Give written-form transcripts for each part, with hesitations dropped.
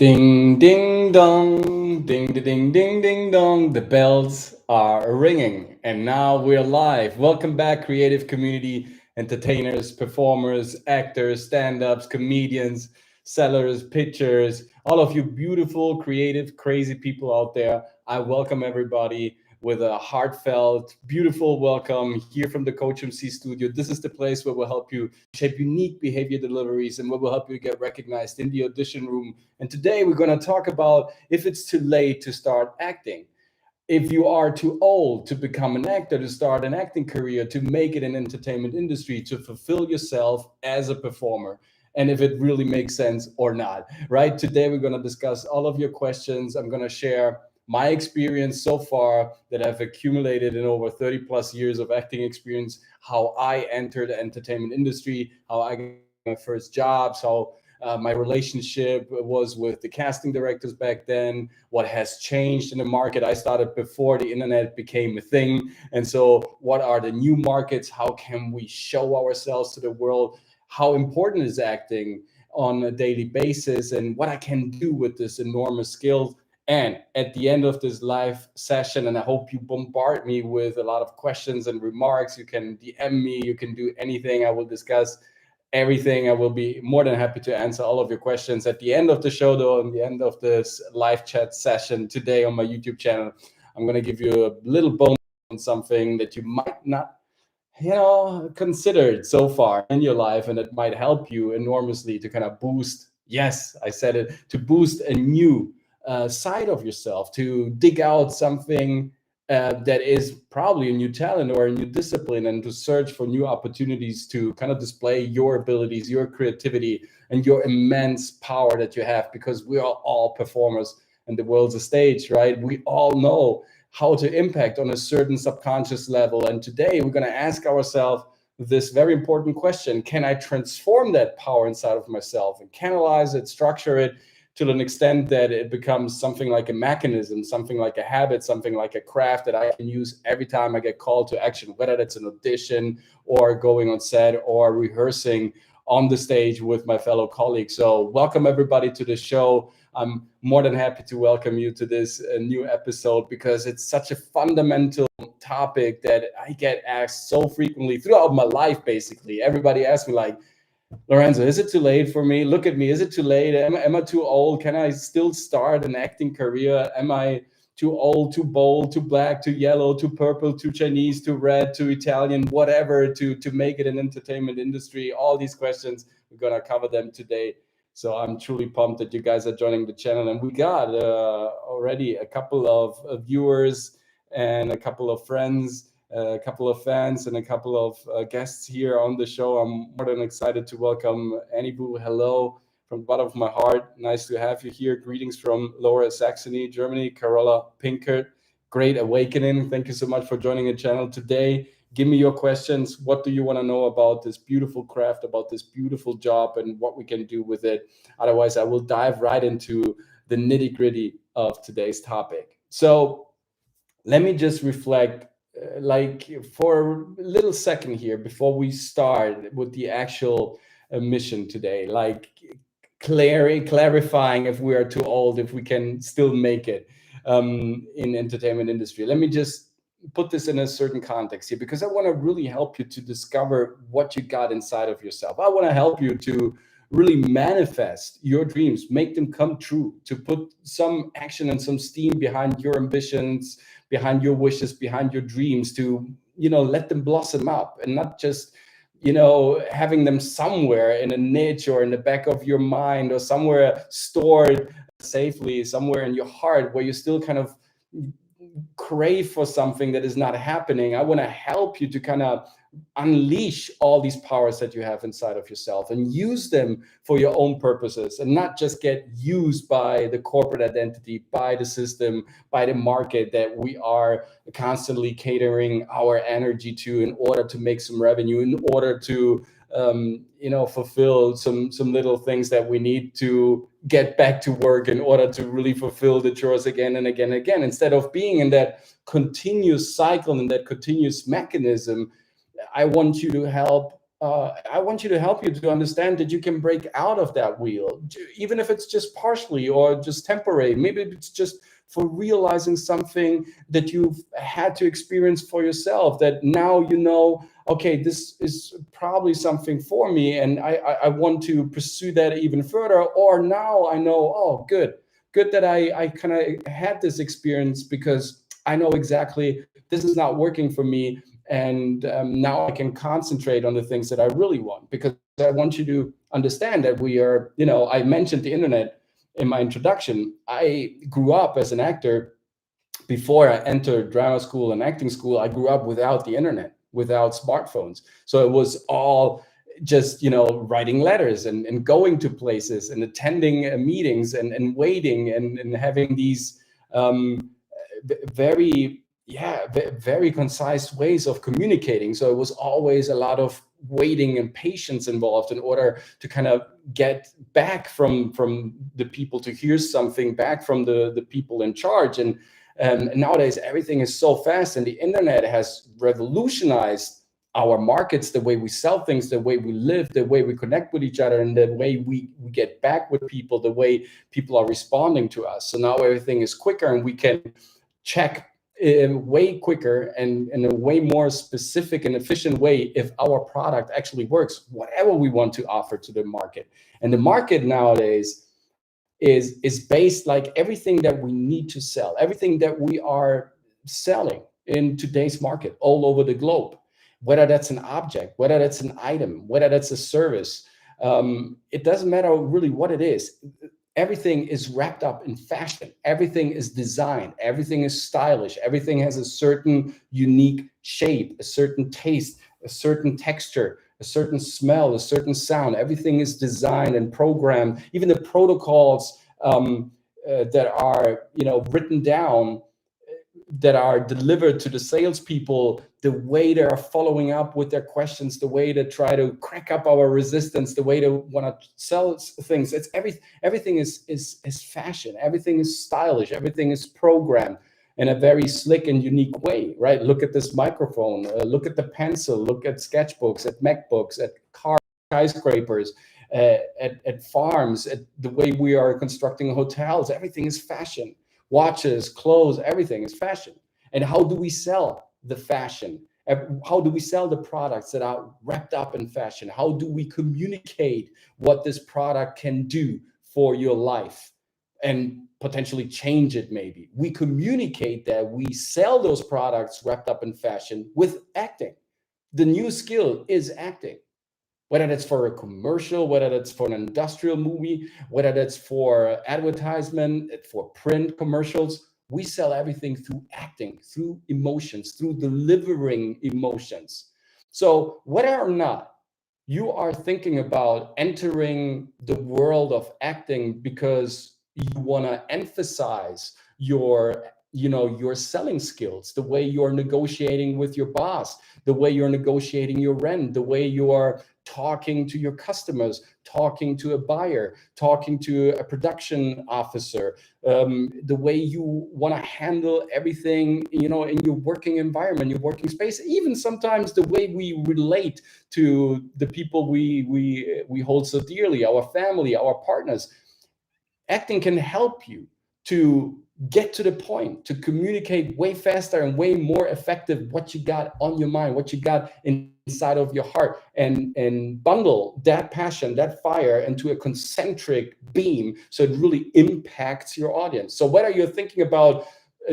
Ding, ding, dong, ding, ding, ding, ding, dong. The bells are ringing, and now we're live. Welcome back, creative community, entertainers, performers, actors, stand ups, comedians, sellers, pitchers, all of you beautiful, creative, crazy people out there. I welcome everybody with a heartfelt, beautiful welcome here from the COACHMC studio. This is the place where we'll help you shape unique behavior deliveries and where we'll help you get recognized in the audition room. And today we're going to talk about if it's too late to start acting, if you are too old to become an actor, to start an acting career, to make it in entertainment industry, to fulfill yourself as a performer, and if it really makes sense or not, right? Today we're going to discuss all of your questions. I'm going to share my experience so far that I've accumulated in over 30 plus years of acting experience, how I entered the entertainment industry, how I got my first jobs, how my relationship was with the casting directors back then, what has changed in the market. I started before the internet became a thing. And so, what are the new markets? How can we show ourselves to the world? How important is acting on a daily basis? And what I can do with this enormous skill. And at the end of this live session, and I hope you bombard me with a lot of questions and remarks, you can DM me, you can do anything. I will discuss everything. I will be more than happy to answer all of your questions at the end of the show, though. At the end of this live chat session today on my YouTube channel, I'm going to give you a little bonus on something that you might not, considered so far in your life, and it might help you enormously to kind of boost. Yes, I said it, to boost a new side of yourself, to dig out something that is probably a new talent or a new discipline, and to search for new opportunities to kind of display your abilities, your creativity, and your immense power that you have, because we are all performers and the world's a stage, right? We all know how to impact on a certain subconscious level. And today we're going to ask ourselves this very important question: can I transform that power inside of myself and canalize it, structure it to an extent that it becomes something like a mechanism, something like a habit, something like a craft that I can use every time I get called to action, whether that's an audition or going on set or rehearsing on the stage with my fellow colleagues. So welcome everybody to the show. I'm more than happy to welcome you to this new episode, because it's such a fundamental topic that I get asked so frequently throughout my life. Basically, everybody asks me like, Lorenzo, is it too late for me? Look at me. Is it too late? Am I too old? Can I still start an acting career? Am I too old, too bold, too black, too yellow, too purple, too Chinese, too red, too Italian, whatever, to make it in entertainment industry? All these questions, we're going to cover them today. So I'm truly pumped that you guys are joining the channel. And we got already a couple of viewers and a couple of friends, a couple of fans, and a couple of guests here on the show. I'm more than excited to welcome Annie Boo. Hello from the bottom of my heart. Nice to have you here. Greetings from Lower Saxony, Germany. Carola Pinkert, Great Awakening. Thank you so much for joining the channel today. Give me your questions. What do you want to know about this beautiful craft, about this beautiful job, and what we can do with it? Otherwise, I will dive right into the nitty-gritty of today's topic. So let me just reflect like for a little second here before we start with the actual mission today, like clarifying if we are too old, if we can still make it in entertainment industry. Let me just put this in a certain context here, because I want to really help you to discover what you got inside of yourself. I want to help you to really manifest your dreams, make them come true, to put some action and some steam behind your ambitions, behind your wishes, behind your dreams, to let them blossom up, and not just having them somewhere in a niche or in the back of your mind, or somewhere stored safely somewhere in your heart, where you still kind of crave for something that is not happening. I want to help you to kind of unleash all these powers that you have inside of yourself and use them for your own purposes, and not just get used by the corporate identity, by the system, by the market that we are constantly catering our energy to in order to make some revenue, in order to fulfill some little things that we need to get back to work in order to really fulfill the chores again and again and again, instead of being in that continuous cycle and that continuous mechanism. I want you to help I want you to help you to understand that you can break out of that wheel, even if it's just partially or just temporary. Maybe it's just for realizing something that you've had to experience for yourself, that now you know, okay, this is probably something for me, and I want to pursue that even further. Or now I know, oh, good that I kind of had this experience, because I know exactly this is not working for me, and now I can concentrate on the things that I really want. Because I want you to understand that we are, I mentioned the internet in my introduction. I grew up as an actor. Before I entered drama school and acting school, I grew up without the internet, without smartphones. So it was all just, writing letters and going to places and attending meetings and waiting and having these very, yeah, very concise ways of communicating. So it was always a lot of waiting and patience involved in order to kind of get back from the people, to hear something back from the people in charge. And nowadays everything is so fast, and the internet has revolutionized our markets, the way we sell things, the way we live, the way we connect with each other, and the way we get back with people, the way people are responding to us. So now everything is quicker, and we can check way quicker and in a way more specific and efficient way if our product actually works, whatever we want to offer to the market. And the market nowadays is based, like everything that we need to sell, everything that we are selling in today's market all over the globe, whether that's an object, whether that's an item, whether that's a service, it doesn't matter really what it is. Everything is wrapped up in fashion. Everything is designed. Everything is stylish. Everything has a certain unique shape, a certain taste, a certain texture, a certain smell, a certain sound. Everything is designed and programmed. Even the protocols that are, written down, that are delivered to the salespeople, the way they are following up with their questions, the way they try to crack up our resistance, the way they want to sell things. It's everything is fashion. Everything is stylish. Everything is programmed in a very slick and unique way, right? Look at this microphone. Look at the pencil. Look at sketchbooks, at MacBooks, at cars, skyscrapers, at farms, at the way we are constructing hotels. Everything is fashion. Watches, clothes, everything is fashion. And how do we sell the fashion? How do we sell the products that are wrapped up in fashion? How do we communicate what this product can do for your life and potentially change it? Maybe we communicate that, we sell those products wrapped up in fashion with acting. The new skill is acting. Whether that's for a commercial, whether that's for an industrial movie, whether that's for advertisement, for print commercials, we sell everything through acting, through emotions, through delivering emotions. So whether or not you are thinking about entering the world of acting because you want to emphasize your selling skills, the way you're negotiating with your boss, the way you're negotiating your rent, the way you are talking to your customers, talking to a buyer, talking to a production officer, the way you want to handle everything, in your working environment, your working space, even sometimes the way we relate to the people we hold so dearly, our family, our partners. Acting can help you to get to the point, to communicate way faster and way more effective what you got on your mind, what you got inside of your heart, and bundle that passion, that fire into a concentric beam so it really impacts your audience. So whether you're thinking about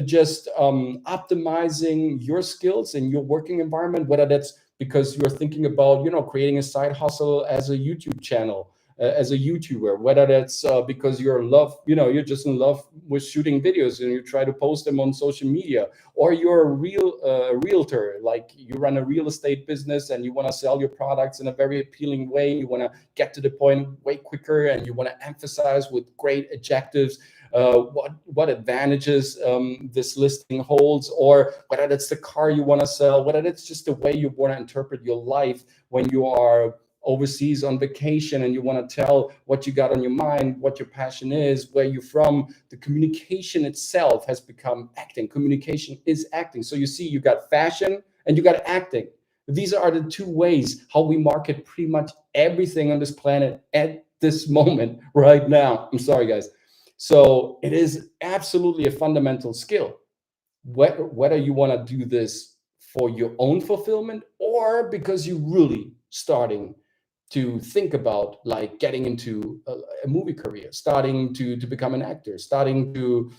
just optimizing your skills in your working environment, whether that's because you're thinking about creating a side hustle as a YouTube channel, as a YouTuber, whether that's because you're just in love with shooting videos and you try to post them on social media, or you're a realtor, like you run a real estate business and you want to sell your products in a very appealing way. You want to get to the point way quicker, and you want to emphasize with great adjectives what advantages this listing holds, or whether that's the car you want to sell, whether that's just the way you want to interpret your life when you are overseas on vacation and you want to tell what you got on your mind, what your passion is, where you're from. The communication itself has become acting. Communication is acting. So you see, you got fashion and you got acting. These are the two ways how we market pretty much everything on this planet at this moment right now. I'm sorry, guys. So it is absolutely a fundamental skill. Whether you want to do this for your own fulfillment or because you're really starting to think about like getting into a movie career, starting to become an actor, starting to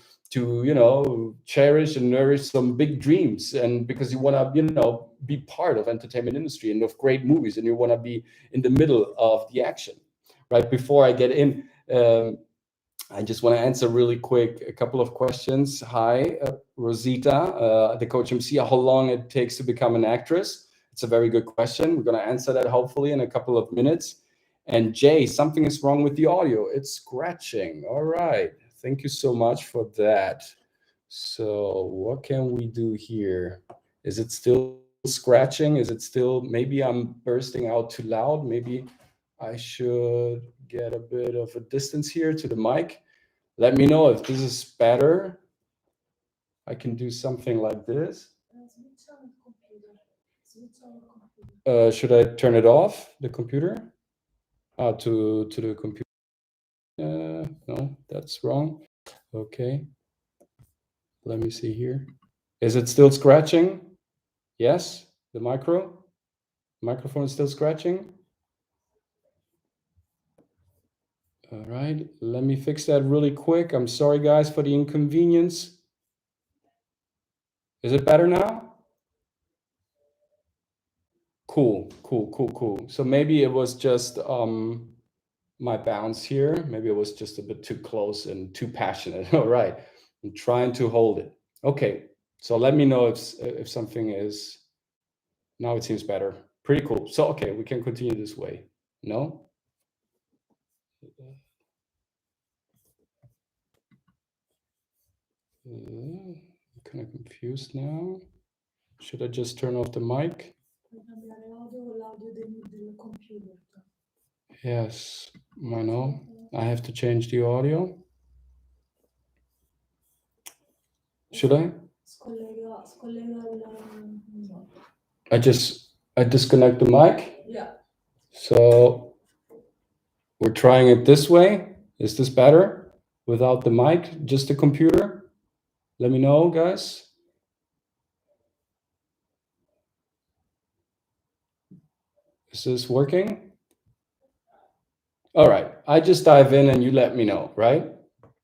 cherish and nourish some big dreams, and because you want to be part of entertainment industry and of great movies, and you want to be in the middle of the action. Right before I get in, I just want to answer really quick a couple of questions. Hi, Rosita, the Coach MC, how long it takes to become an actress? It's a very good question. We're going to answer that hopefully in a couple of minutes. And Jay, something is wrong with the audio. It's scratching. All right. Thank you so much for that. So what can we do here? Is it still scratching? Is it still, maybe I'm bursting out too loud? Maybe I should get a bit of a distance here to the mic. Let me know if this is better. I can do something like this. Should I turn it off, the computer? To the computer. No, that's wrong. Okay. Let me see here. Is it still scratching? Yes, the microphone is still scratching. All right, let me fix that really quick. I'm sorry, guys, for the inconvenience. Is it better now? Cool. So maybe it was just my bounce here. Maybe it was just a bit too close and too passionate. All right, I'm trying to hold it. Okay, so let me know if something is, now it seems better. Pretty cool. So, okay, we can continue this way. No? I'm kind of confused now. Should I just turn off the mic? Yes, I know. I have to change the audio. Should I? I disconnect the mic. Yeah. So we're trying it this way. Is this better? Without the mic, just the computer? Let me know, guys. Is this working? All right, I just dive in and you let me know, right?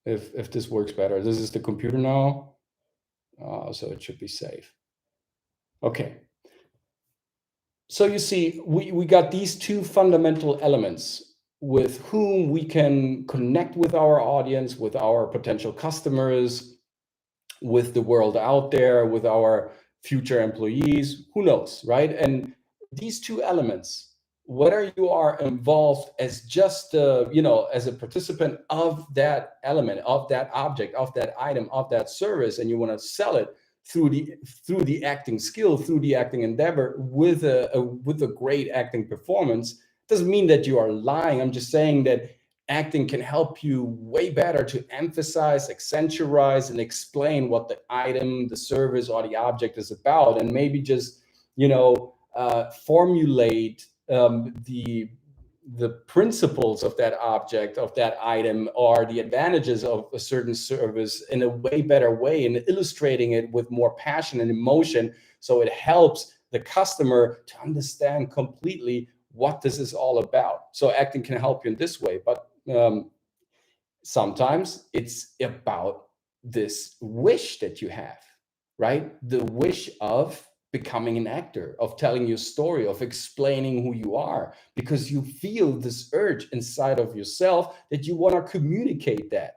If this works better. This is the computer now, so it should be safe. Okay. So you see, we got these two fundamental elements with whom we can connect with our audience, with our potential customers, with the world out there, with our future employees, who knows, right? And these two elements, whether you are involved as just, as a participant of that element, of that object, of that item, of that service, and you want to sell it through the acting skill, through the acting endeavor, with a great acting performance, doesn't mean that you are lying. I'm just saying that acting can help you way better to emphasize, accentuate, and explain what the item, the service, or the object is about, and maybe just formulate the principles of that object, of that item, or the advantages of a certain service in a way better way, and illustrating it with more passion and emotion, so it helps the customer to understand completely what this is all about. So acting can help you in this way, but sometimes it's about this wish that you have, right? The wish of becoming an actor, of telling your story, of explaining who you are, because you feel this urge inside of yourself that you want to communicate that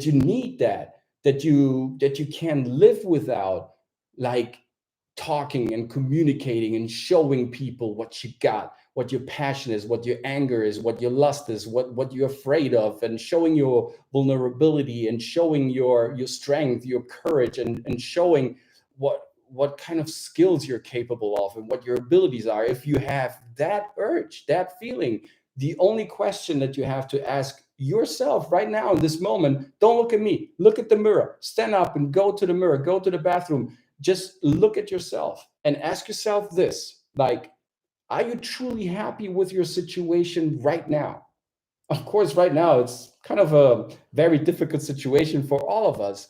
you need that you can't live without, like talking and communicating and showing people what you got, what your passion is, what your anger is, what your lust is, what you're afraid of, and showing your vulnerability, and showing your strength, your courage, and showing what kind of skills you're capable of and what your abilities are. If you have that urge, that feeling, the only question that you have to ask yourself right now in this moment, don't look at me, look at the mirror, stand up and go to the mirror, go to the bathroom, just look at yourself and ask yourself this: Like, are you truly happy with your situation right now? Of course, right now it's kind of a very difficult situation for all of us,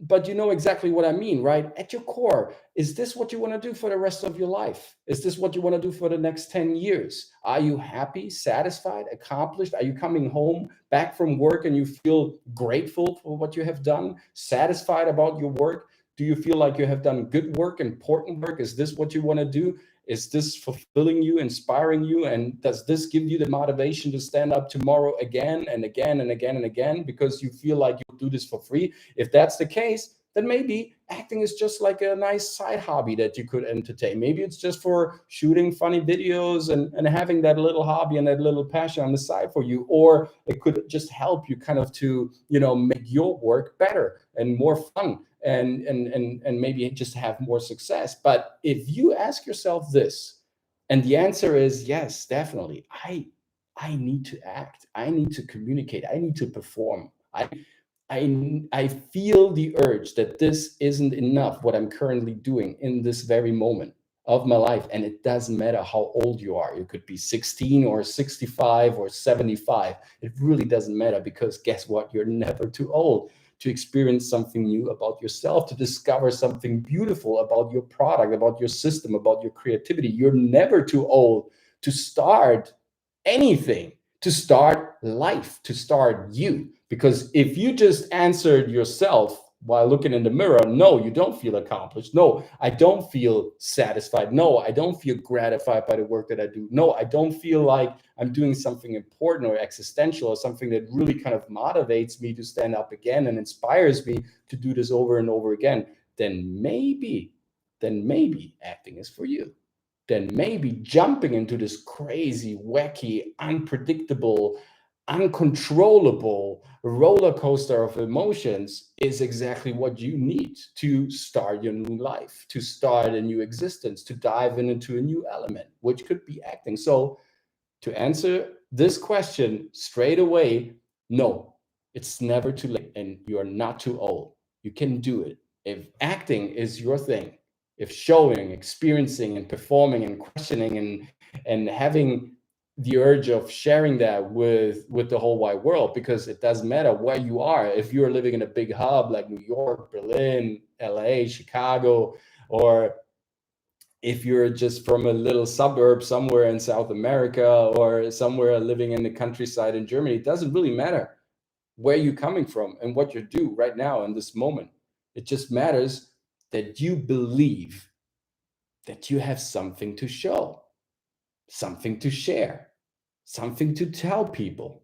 but you know exactly what I mean, right? At your core, is this what you want to do for the rest of your life? Is this what you want to do for the next 10 years? Are you happy, satisfied, accomplished? Are you coming home back from work and you feel grateful for what you have done, satisfied about your work? Do you feel like you have done good work, important work? Is this what you want to do? Is this fulfilling you, inspiring you? And does this give you the motivation to stand up tomorrow again and again and again and again because you feel like you'll do this for free? If that's the case, then maybe acting is just like a nice side hobby that you could entertain. Maybe it's just for shooting funny videos and having that little hobby and that little passion on the side for you. Or it could just help you kind of to, make your work better and more fun and maybe just have more success. But if you ask yourself this, and the answer is yes, definitely, I need to act, I need to communicate, I need to perform. I feel the urge that this isn't enough, what I'm currently doing in this very moment of my life. And it doesn't matter how old you are. You could be 16 or 65 or 75. It really doesn't matter, because guess what? You're never too old to experience something new about yourself, to discover something beautiful about your product, about your system, about your creativity. You're never too old to start anything, to start life, to start you. Because if you just answered yourself while looking in the mirror, no, you don't feel accomplished. No, I don't feel satisfied. No, I don't feel gratified by the work that I do. No, I don't feel like I'm doing something important or existential or something that really kind of motivates me to stand up again and inspires me to do this over and over again. Then maybe acting is for you. Then maybe jumping into this crazy, wacky, unpredictable, uncontrollable roller coaster of emotions is exactly what you need to start your new life, to start a new existence, to dive into a new element, which could be acting. So, to answer this question straight away, no, it's never too late and you're not too old. You can do it. If acting is your thing, if showing, experiencing, and performing and questioning and having the urge of sharing that with the whole wide world, because it doesn't matter where you are. If you're living in a big hub like New York, Berlin, LA, Chicago, or if you're just from a little suburb somewhere in South America or somewhere living in the countryside in Germany, it doesn't really matter where you're coming from and what you do right now in this moment. It just matters that you believe that you have something to show, something to share, something to tell people.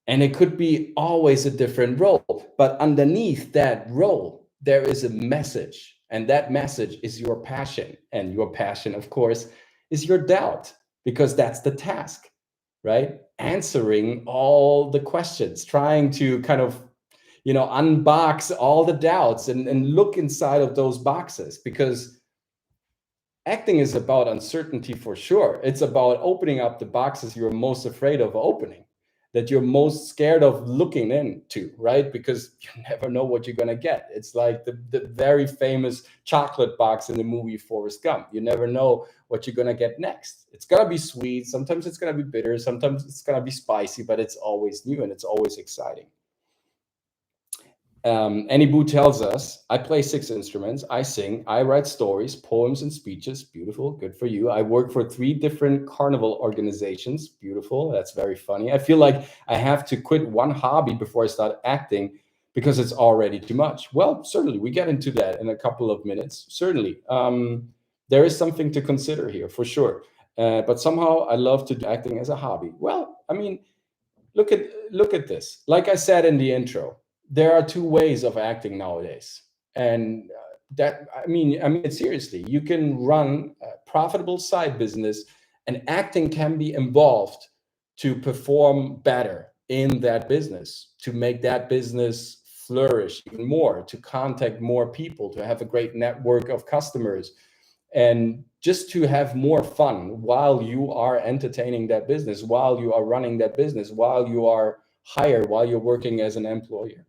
And it could be always a different role, but underneath that role, there is a message. And that message is your passion. And your passion, of course, is your doubt, because that's the task, right? Answering all the questions, trying to kind of, unbox all the doubts and look inside of those boxes, because acting is about uncertainty for sure. It's about opening up the boxes you're most afraid of opening, that you're most scared of looking into, right? Because you never know what you're going to get. It's like the very famous chocolate box in the movie Forrest Gump. You never know what you're going to get next. It's going to be sweet. Sometimes it's going to be bitter. Sometimes it's going to be spicy, but it's always new and it's always exciting. Annie Boo tells us, I play 6 instruments, I sing, I write stories, poems, and speeches. Beautiful, good for you. I work for 3 different carnival organizations. Beautiful, that's very funny. I feel like I have to quit one hobby before I start acting because it's already too much. Well, certainly, we get into that in a couple of minutes. Certainly. There is something to consider here, for sure. But somehow I love to do acting as a hobby. Well, I mean, look at this. Like I said in the intro, there are 2 ways of acting nowadays, and that I mean it seriously. You can run a profitable side business, and acting can be involved to perform better in that business, to make that business flourish even more, to contact more people, to have a great network of customers, and just to have more fun while you are entertaining that business, while you are running that business, while you are hired, while you're working as an employer.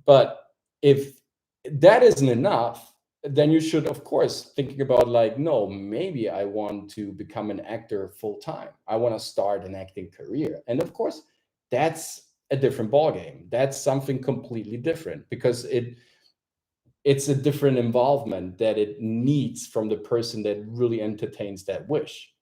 But if that isn't enough, then you should, of course, thinking about like, no, maybe I want to become an actor full time. I want to start an acting career. And of course, that's a different ballgame. That's something completely different because it's a different involvement that it needs from the person that really entertains that wish.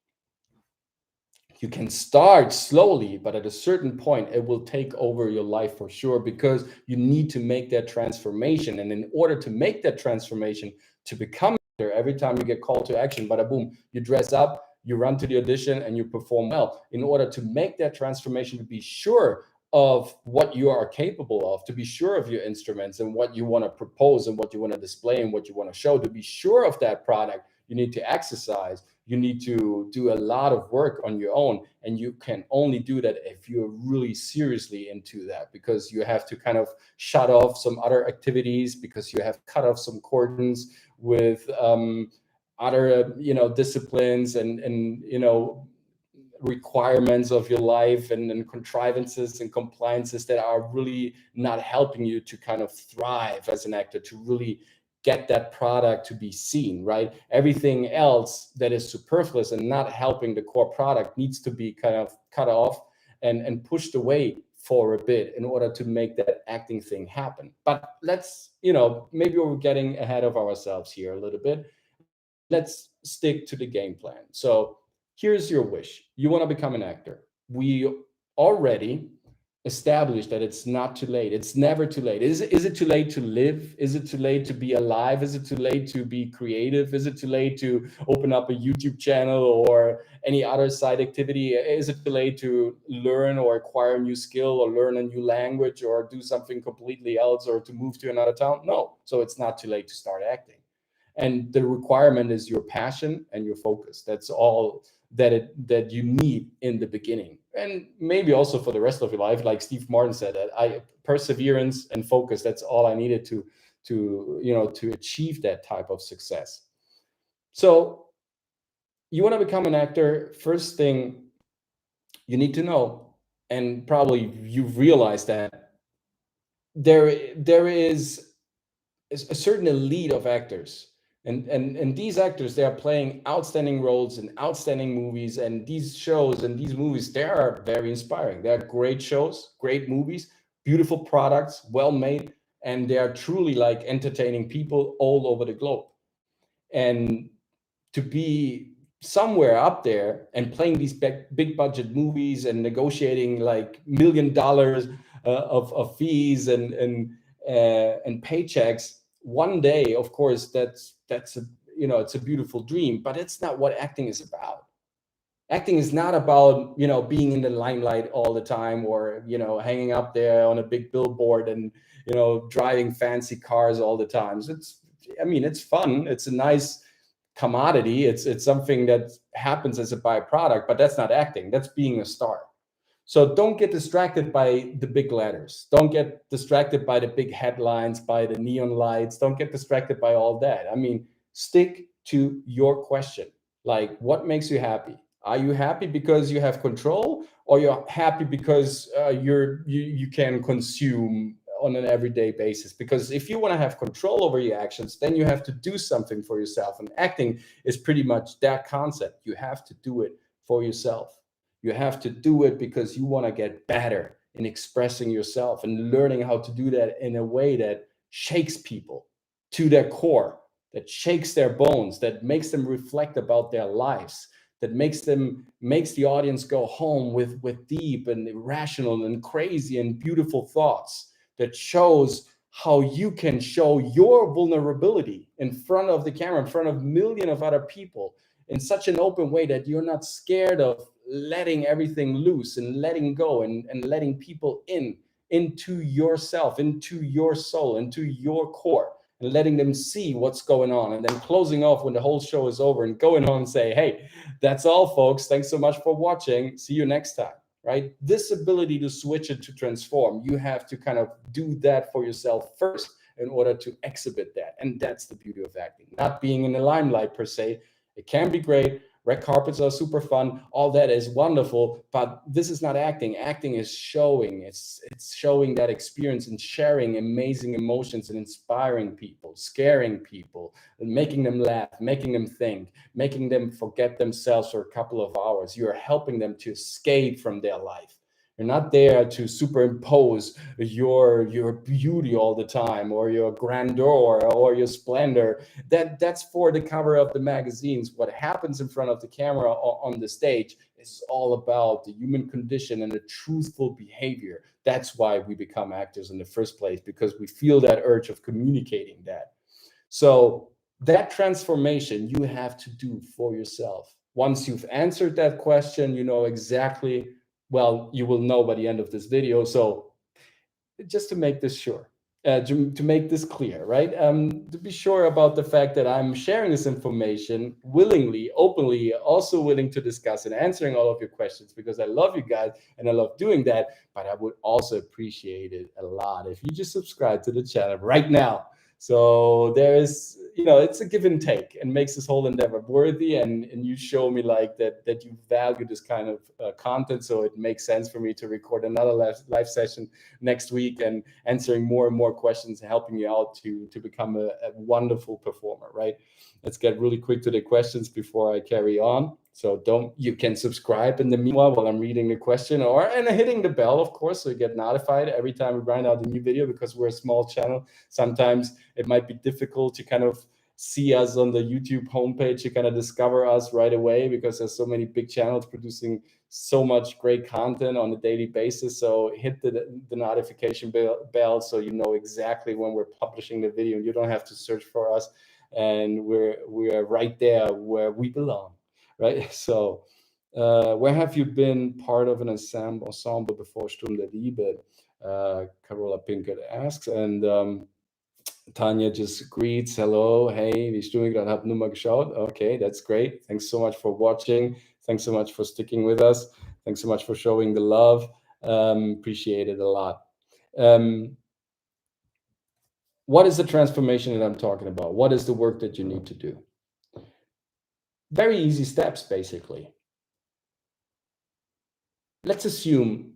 You can start slowly, but at a certain point, it will take over your life for sure because you need to make that transformation. And in order to make that transformation to become there, every time you get called to action, bada boom, you dress up, you run to the audition, and you perform well. In order to make that transformation, to be sure of what you are capable of, to be sure of your instruments and what you want to propose and what you want to display and what you want to show, to be sure of that product, you need to exercise. You need to do a lot of work on your own, and you can only do that if you're really seriously into that, because you have to kind of shut off some other activities, because you have cut off some cordons with other disciplines and requirements of your life and contrivances and compliances that are really not helping you to kind of thrive as an actor, to really get that product to be seen, right? Everything else that is superfluous and not helping the core product needs to be kind of cut off and pushed away for a bit in order to make that acting thing happen. But let's, maybe we're getting ahead of ourselves here a little bit. Let's stick to the game plan. So here's your wish. You want to become an actor. We already established that it's not too late. It's never too late. Is it too late to live? Is it too late to be alive? Is it too late to be creative? Is it too late to open up a YouTube channel or any other side activity? Is it too late to learn or acquire a new skill or learn a new language or do something completely else or to move to another town? No. So it's not too late to start acting. And the requirement is your passion and your focus. That's all that you need in the beginning, and maybe also for the rest of your life. Like Steve Martin said, that perseverance and focus, that's all I needed to achieve that type of success. So you want to become an actor. First thing you need to know, and probably you've realized that there is a certain elite of actors, and these actors, they are playing outstanding roles in outstanding movies, and these shows and these movies, they are very inspiring. They are great shows, great movies, beautiful products, well made, and they are truly like entertaining people all over the globe. And to be somewhere up there and playing these big budget movies and negotiating like $1 million of fees and paychecks one day, of course, that's a it's a beautiful dream, but it's not what acting is about. Acting is not about being in the limelight all the time, or hanging up there on a big billboard and driving fancy cars all the time. So it's fun, it's a nice commodity, it's something that happens as a byproduct, but that's not acting. That's being a star. So don't get distracted by the big letters. Don't get distracted by the big headlines, by the neon lights. Don't get distracted by all that. Stick to your question. Like, what makes you happy? Are you happy because you have control, or you're happy because you can consume on an everyday basis? Because if you want to have control over your actions, then you have to do something for yourself. And acting is pretty much that concept. You have to do it for yourself. You have to do it because you want to get better in expressing yourself and learning how to do that in a way that shakes people to their core, that shakes their bones, that makes them reflect about their lives, that makes the audience go home with deep and irrational and crazy and beautiful thoughts, that shows how you can show your vulnerability in front of the camera, in front of millions of other people, in such an open way that you're not scared of letting everything loose and letting go and letting people into yourself, into your soul, into your core, and letting them see what's going on, and then closing off when the whole show is over and going on and say, hey, that's all, folks. Thanks so much for watching. See you next time, right? This ability to switch it, to transform, you have to kind of do that for yourself first in order to exhibit that. And that's the beauty of acting, not being in the limelight per se. It can be great, Red carpets are super fun. All that is wonderful, but this is not acting. Acting is showing. It's showing that experience and sharing amazing emotions and inspiring people, scaring people, and making them laugh, making them think, making them forget themselves for a couple of hours. You're helping them to escape from their life. You're not there to superimpose your beauty all the time, or your grandeur, or your splendor. That's for the cover of the magazines. What happens in front of the camera on the stage is all about the human condition and the truthful behavior. That's why we become actors in the first place, because we feel that urge of communicating that. So that transformation you have to do for yourself. Once you've answered that question, you know exactly, well, you will know by the end of this video. So just to make this sure, to make this clear, right? To be sure about the fact that I'm sharing this information willingly, openly, also willing to discuss and answering all of your questions, because I love you guys and I love doing that. But I would also appreciate it a lot if you just subscribe to the channel right now. So there is, you know, it's a give and take, and makes this whole endeavor worthy. And you show me like that you value this kind of content. So it makes sense for me to record another live session next week and answering more and more questions, helping you out to become a wonderful performer, right? Let's get really quick to the questions before I carry on. So you can subscribe in the meanwhile while I'm reading the question, and hitting the bell, of course, so you get notified every time we grind out a new video, because we're a small channel. Sometimes it might be difficult to kind of see us on the YouTube homepage, to kind of discover us right away, because there's so many big channels producing so much great content on a daily basis. So hit the notification bell so you know exactly when we're publishing the video. You don't have to search for us, and we're right there where we belong, right? So where have you been part of an ensemble before Sturm der Liebe? Carola Pinkett asks, and Tanya just greets, hello, hey, wie ist du? Gerade hab nur mal geschaut. Okay, that's great. Thanks so much for watching. Thanks so much for sticking with us. Thanks so much for showing the love. Appreciate it a lot. What is the transformation that I'm talking about? What is the work that you need to do? Very easy steps, basically. Let's assume,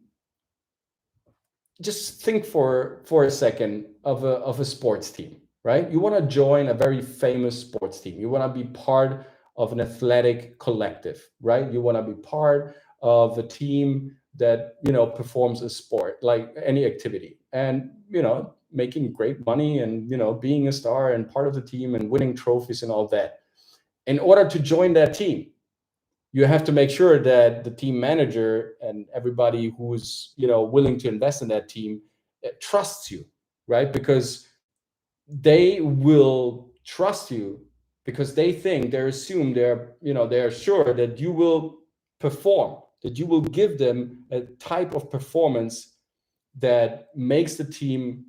just think for a second of a sports team, right? You want to join a very famous sports team. You want to be part of an athletic collective, right? You want to be part of a team that, you know, performs a sport, like any activity, and, you know, making great money, and, you know, being a star and part of the team and winning trophies and all that. In order to join that team, you have to make sure that the team manager and everybody who's, you know, willing to invest in that team trusts you, right? Because they will trust you because they think, they assume, they're sure that you will perform, that you will give them a type of performance that makes the team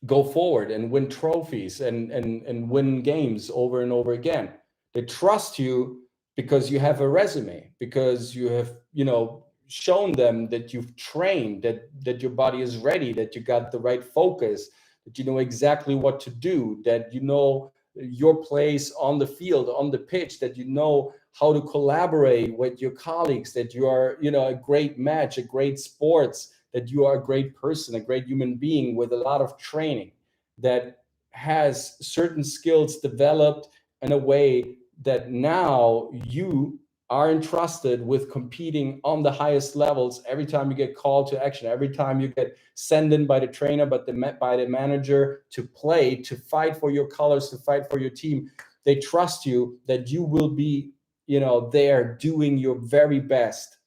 go forward and win trophies and win games over and over again. They trust you because you have a resume, because you have, you know, shown them that you've trained, that your body is ready, that you got the right focus, that you know exactly what to do, that you know your place on the field, on the pitch, that you know how to collaborate with your colleagues, that you are, you know, a great match, a great sports, that you are a great person, a great human being with a lot of training, that has certain skills developed in a way that now you are entrusted with competing on the highest levels every time you get called to action, every time you get sent in by the trainer, by the manager to play, to fight for your colors, to fight for your team. They trust you that you will be, you know, there doing your very best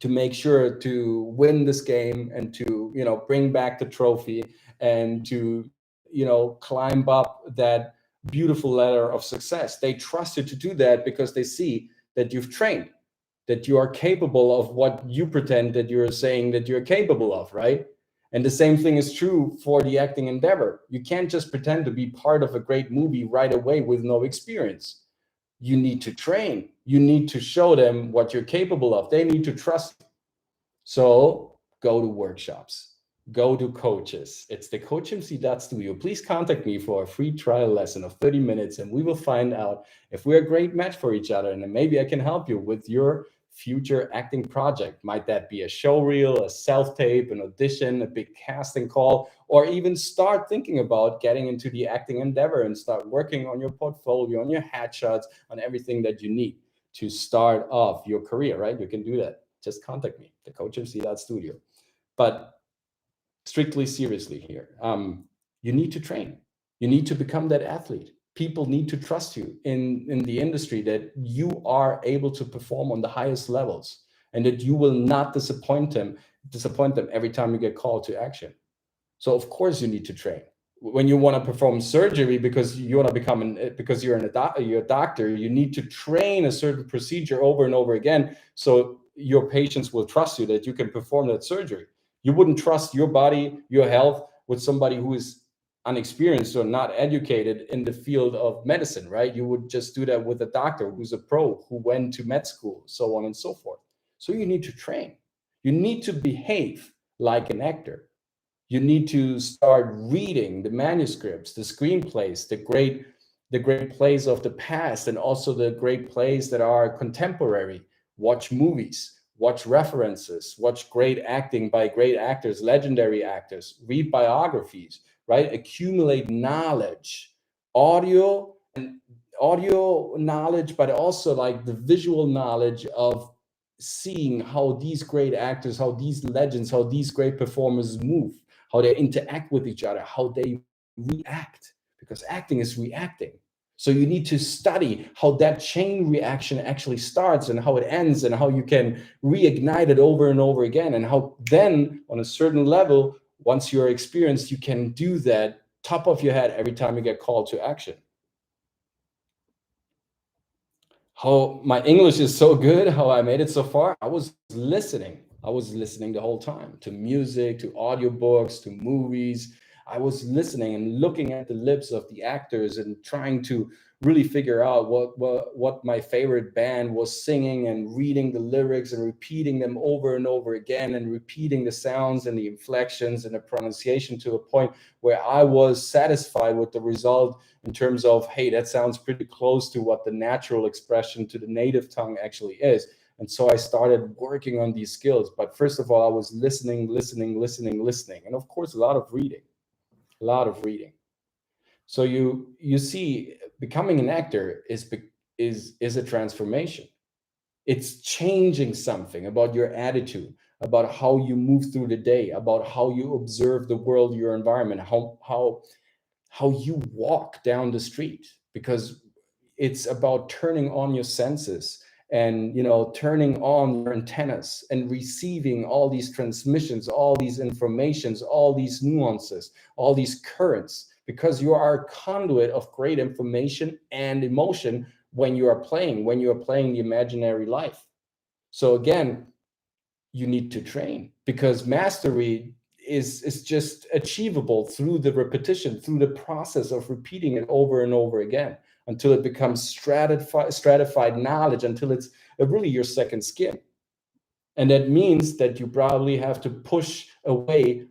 to make sure to win this game and to, you know, bring back the trophy and to, you know, climb up that beautiful ladder of success. They trust you to do that because they see that you've trained, that you are capable of what you pretend that you're saying that you're capable of, right? And the same thing is true for the acting endeavor. You can't just pretend to be part of a great movie right away with no experience. You need to train. You need to show them what you're capable of. They need to trust you. So go to workshops. go to coaches. It's the CoachMC.studio. Please contact me for a free trial lesson of 30 minutes, and we will find out if we're a great match for each other. And then maybe I can help you with your future acting project. Might that be a show reel, a self-tape, an audition, a big casting call, or even start thinking about getting into the acting endeavor and start working on your portfolio, on your headshots, on everything that you need to start off your career, right? You can do that. Just contact me, the CoachMC.studio. But strictly seriously here, you need to train. You need to become that athlete. People need to trust you in the industry, that you are able to perform on the highest levels, and that you will not disappoint them every time you get called to action. So of course you need to train. When you want to perform surgery because you want to become because you're a doctor, you need to train a certain procedure over and over again, so your patients will trust you that you can perform that surgery. You wouldn't trust your body, your health, with somebody who is unexperienced or not educated in the field of medicine, right? You would just do that with a doctor who's a pro, who went to med school, so on and so forth. So you need to train. You need to behave like an actor. You need to start reading the manuscripts, the screenplays, the great plays of the past, and also the great plays that are contemporary. Watch movies, watch references, watch great acting by great actors, legendary actors, read biographies, right? Accumulate knowledge, audio and audio knowledge, but also like the visual knowledge of seeing how these great actors, how these legends, how these great performers move, how they interact with each other, how they react, because acting is reacting. So you need to study how that chain reaction actually starts and how it ends, and how you can reignite it over and over again, and how then on a certain level, once you're experienced, you can do that top of your head every time you get called to action. How my English is so good, how I made it so far, I was listening. I was listening the whole time to music, to audiobooks, to movies. I was listening and looking at the lips of the actors and trying to really figure out what my favorite band was singing, and reading the lyrics and repeating them over and over again, and repeating the sounds and the inflections and the pronunciation to a point where I was satisfied with the result, in terms of, hey, that sounds pretty close to what the natural expression to the native tongue actually is. And so I started working on these skills. But first of all, I was listening. And of course, a lot of reading. So you see, becoming an actor is a transformation. It's changing something about your attitude, about how you move through the day, about how you observe the world, your environment, how you walk down the street, because it's about turning on your senses, and turning on your antennas and receiving all these transmissions, all these informations, all these nuances, all these currents, because you are a conduit of great information and emotion when you are playing the imaginary life. So again, you need to train, because mastery is just achievable through the repetition, through the process of repeating it over and over again, until it becomes stratified knowledge, until it's really your second skin. And that means that you probably have to push away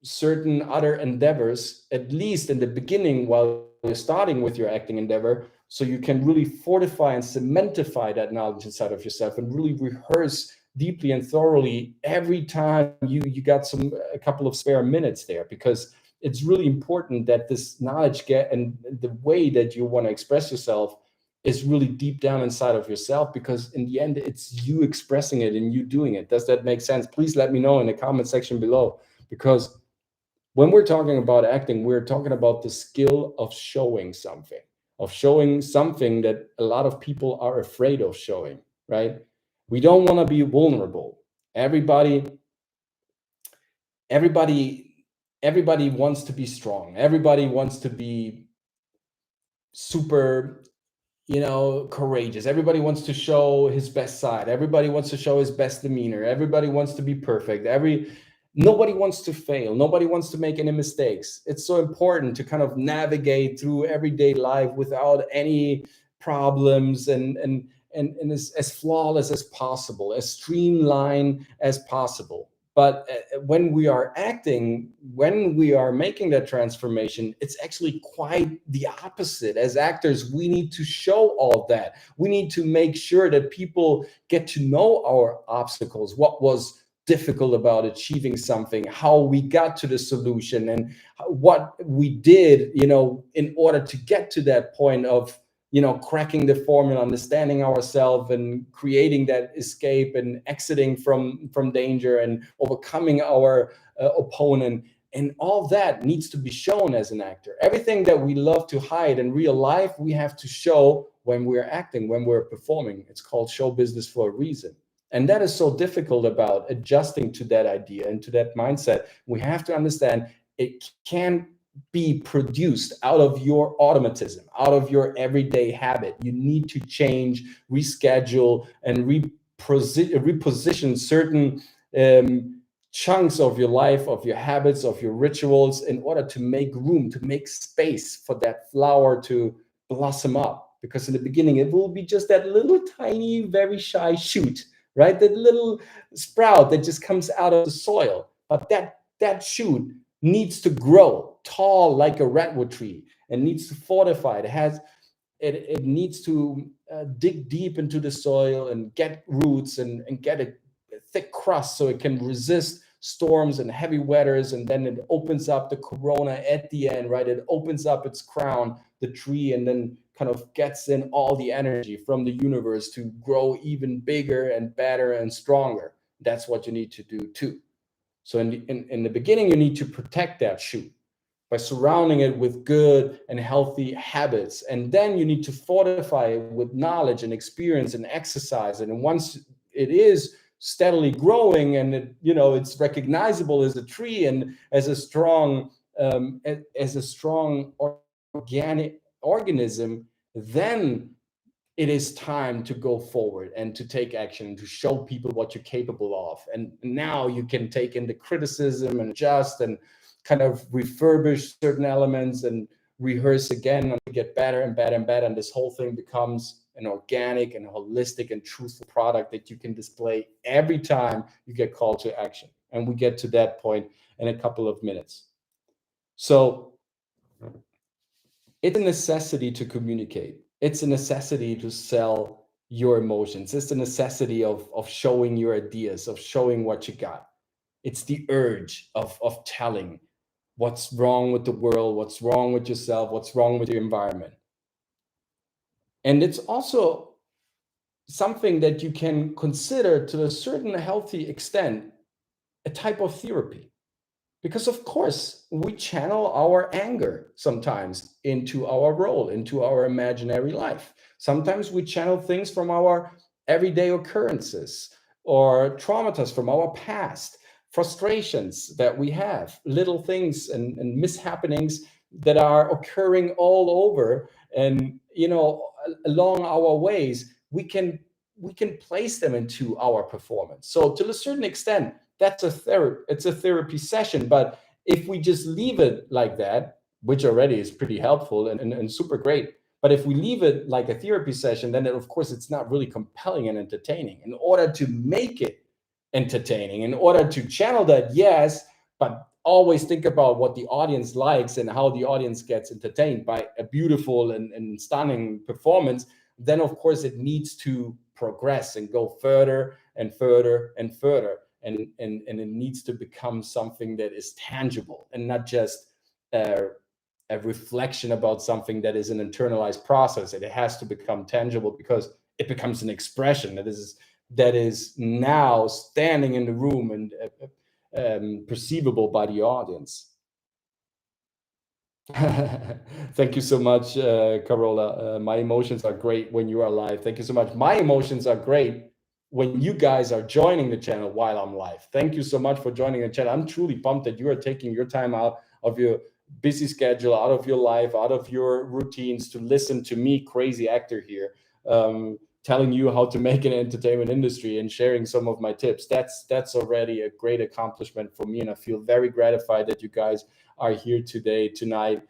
certain other endeavors, at least in the beginning, while you're starting with your acting endeavor, so you can really fortify and cementify that knowledge inside of yourself, and really rehearse deeply and thoroughly every time you got a couple of spare minutes there, because it's really important that this knowledge and the way that you want to express yourself is really deep down inside of yourself, because in the end, it's you expressing it and you doing it. Does that make sense? Please let me know in the comment section below, because when we're talking about acting, we're talking about the skill of showing something that a lot of people are afraid of showing, right? We don't want to be vulnerable. Everybody wants to be strong. Everybody wants to be super, courageous. Everybody wants to show his best side. Everybody wants to show his best demeanor. Everybody wants to be perfect. Nobody wants to fail. Nobody wants to make any mistakes. It's so important to kind of navigate through everyday life without any problems, and as flawless as possible, as streamlined as possible. But when we are acting, when we are making that transformation, it's actually quite the opposite. As actors, we need to show all that. We need to make sure that people get to know our obstacles, what was difficult about achieving something, how we got to the solution, and what we did, in order to get to that point of, cracking the formula, understanding ourselves, and creating that escape and exiting from danger and overcoming our opponent. And all that needs to be shown as an actor. Everything that we love to hide in real life, we have to show when we're acting, when we're performing. It's called show business for a reason. And that is so difficult about adjusting to that idea and to that mindset. We have to understand it can be produced out of your automatism, out of your everyday habit. You need to change, reschedule, and reposition certain chunks of your life, of your habits, of your rituals, in order to make room, to make space for that flower to blossom up. Because in the beginning, it will be just that little tiny, very shy shoot, right? That little sprout that just comes out of the soil. But that shoot needs to grow tall like a redwood tree, and needs to fortify. It needs to dig deep into the soil and get roots and get a thick crust so it can resist storms and heavy weathers. And then it opens up the corona at the end, right? It opens up its crown, the tree, and then kind of gets in all the energy from the universe to grow even bigger and better and stronger. That's what you need to do too. So in the beginning, you need to protect that shoot by surrounding it with good and healthy habits. And then you need to fortify it with knowledge and experience and exercise. And once it is steadily growing and it's recognizable as a tree and as a strong organic organism, then it is time to go forward and to take action and to show people what you're capable of. And now you can take in the criticism and adjust and kind of refurbish certain elements and rehearse again and get better and better and better. And this whole thing becomes an organic and holistic and truthful product that you can display every time you get called to action. And we get to that point in a couple of minutes. So it's a necessity to communicate. It's a necessity to sell your emotions. It's a necessity of showing your ideas, of showing what you got. It's the urge of telling what's wrong with the world, what's wrong with yourself, what's wrong with your environment. And it's also something that you can consider, to a certain healthy extent, a type of therapy. Because of course, we channel our anger sometimes into our role, into our imaginary life. Sometimes we channel things from our everyday occurrences or traumas from our past, frustrations that we have, little things and mishappenings that are occurring all over. And, along our ways, we can place them into our performance. So to a certain extent, it's a therapy session. But if we just leave it like that, which already is pretty helpful and super great, but if we leave it like a therapy session, then of course it's not really compelling and entertaining. In order to make it entertaining, in order to channel that, yes, but always think about what the audience likes and how the audience gets entertained by a beautiful and stunning performance, then of course it needs to progress and go further and further and further. And it needs to become something that is tangible and not just a reflection about something that is an internalized process. It has to become tangible because it becomes an expression that is now standing in the room and perceivable by the audience. Thank you so much, Carola. My emotions are great when you are live. Thank you so much. My emotions are great when you guys are joining the channel while I'm live. Thank you so much for joining the channel. I'm truly pumped that you are taking your time out of your busy schedule, out of your life, out of your routines to listen to me, crazy actor here, telling you how to make an entertainment industry and sharing some of my tips. That's already a great accomplishment for me. And I feel very gratified that you guys are here tonight,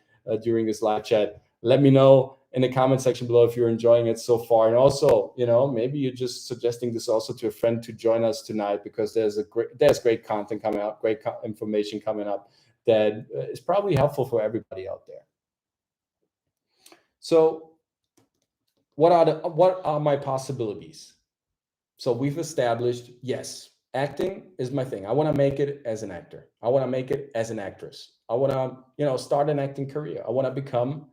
during this live chat. Let me know in the comment section below if you're enjoying it so far. And also, maybe you're just suggesting this also to a friend to join us tonight, because there's great content coming up, great information coming up that is probably helpful for everybody out there. So what are my possibilities? So we've established, yes, acting is my thing. I want to make it as an actor. I want to make it as an actress. I want to, start an acting career. I want to become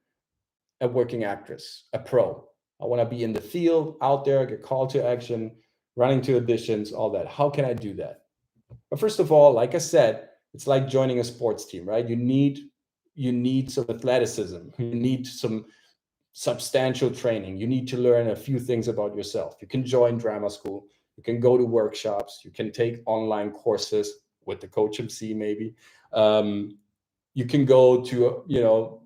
a working actress, a pro. I want to be in the field, out there, get called to action, running to auditions, all that. How can I do that? But first of all, like I said, it's like joining a sports team, right? You need some athleticism. You need some substantial training. You need to learn a few things about yourself. You can join drama school. You can go to workshops. You can take online courses with the COACHMC maybe. You can go to,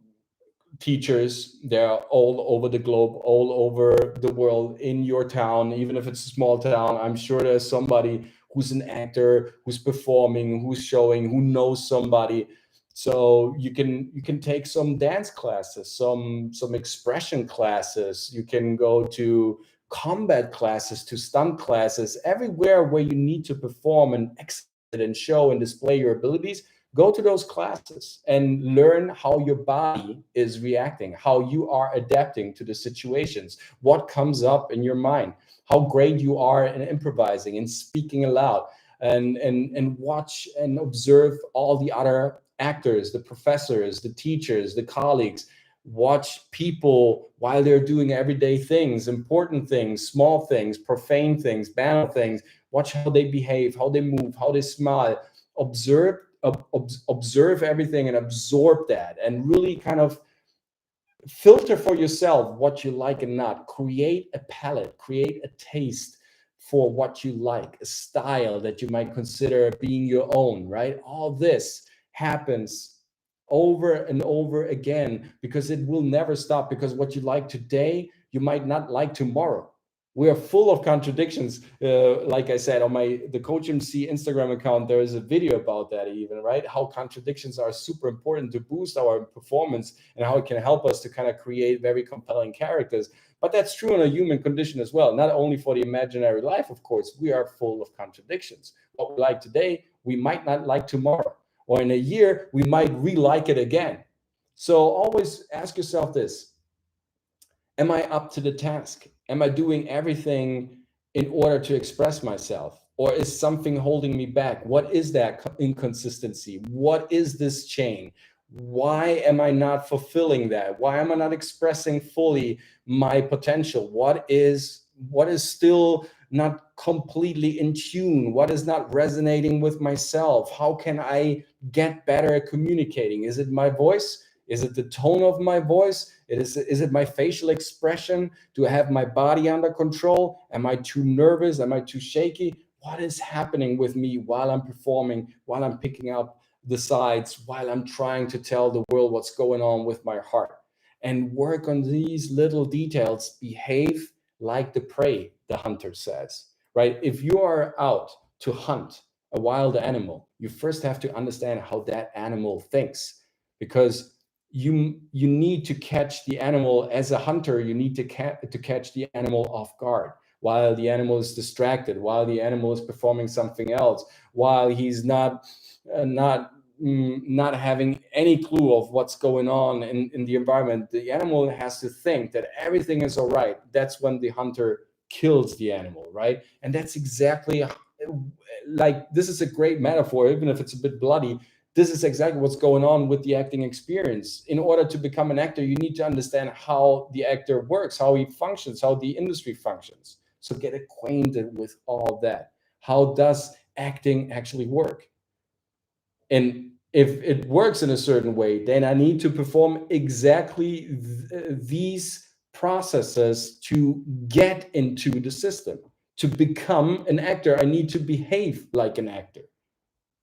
teachers. They're all over the globe, all over the world, in your town, even if it's a small town. I'm sure there's somebody who's an actor, who's performing, who's showing, who knows somebody. So you can take some dance classes, some expression classes. You can go to combat classes, to stunt classes, everywhere where you need to perform and exit and show and display your abilities. Go to those classes and learn how your body is reacting, how you are adapting to the situations, what comes up in your mind, how great you are in improvising and speaking aloud, and watch and observe all the other actors, the professors, the teachers, the colleagues. Watch people while they're doing everyday things, important things, small things, profane things, banal things. Watch how they behave, how they move, how they smile. Observe everything and absorb that, and really kind of filter for yourself what you like and not. Create a palette, create a taste for what you like, a style that you might consider being your own, right? All this happens over and over again, because it will never stop, because what you like today, you might not like tomorrow. We are full of contradictions. Like I said, on the COACHMC Instagram account, there is a video about that even, right? How contradictions are super important to boost our performance, and how it can help us to kind of create very compelling characters. But that's true in a human condition as well. Not only for the imaginary life, of course, we are full of contradictions. What we like today, we might not like tomorrow. Or in a year, we might re-like it again. So always ask yourself this: am I up to the task? Am I doing everything in order to express myself? Or is something holding me back? What is that inconsistency? What is this chain? Why am I not fulfilling that? Why am I not expressing fully my potential? What is still not completely in tune? What is not resonating with myself? How can I get better at communicating? Is it my voice? Is it the tone of my voice? Is it my facial expression? Do I have my body under control? Am I too nervous? Am I too shaky? What is happening with me while I'm performing, while I'm picking up the sides, while I'm trying to tell the world what's going on with my heart? And work on these little details. Behave like the prey, the hunter says, right? If you are out to hunt a wild animal, you first have to understand how that animal thinks, because you need to catch the animal. As a hunter, you need to catch the animal off guard, while the animal is distracted, while the animal is performing something else, while he's not having any clue of what's going on in the environment. The animal has to think that everything is all right. That's when the hunter kills the animal, right? And that's exactly like, this is a great metaphor, even if it's a bit bloody. This is exactly what's going on with the acting experience. In order to become an actor, you need to understand how the actor works, how he functions, how the industry functions. So get acquainted with all that. How does acting actually work? And if it works in a certain way, then I need to perform exactly these processes to get into the system. To become an actor, I need to behave like an actor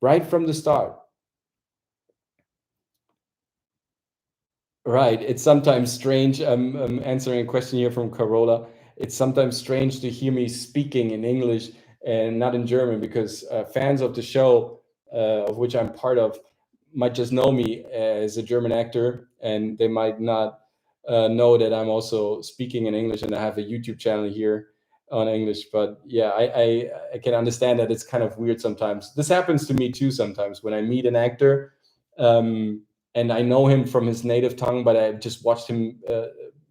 right from the start. Right. It's sometimes strange. I'm answering a question here from Carola. It's sometimes strange to hear me speaking in English and not in German, because fans of the show, of which I'm part of, might just know me as a German actor, and they might not know that I'm also speaking in English, and I have a YouTube channel here on English. But yeah, I can understand that it's kind of weird sometimes. This happens to me too sometimes when I meet an actor, and I know him from his native tongue, but I just watched him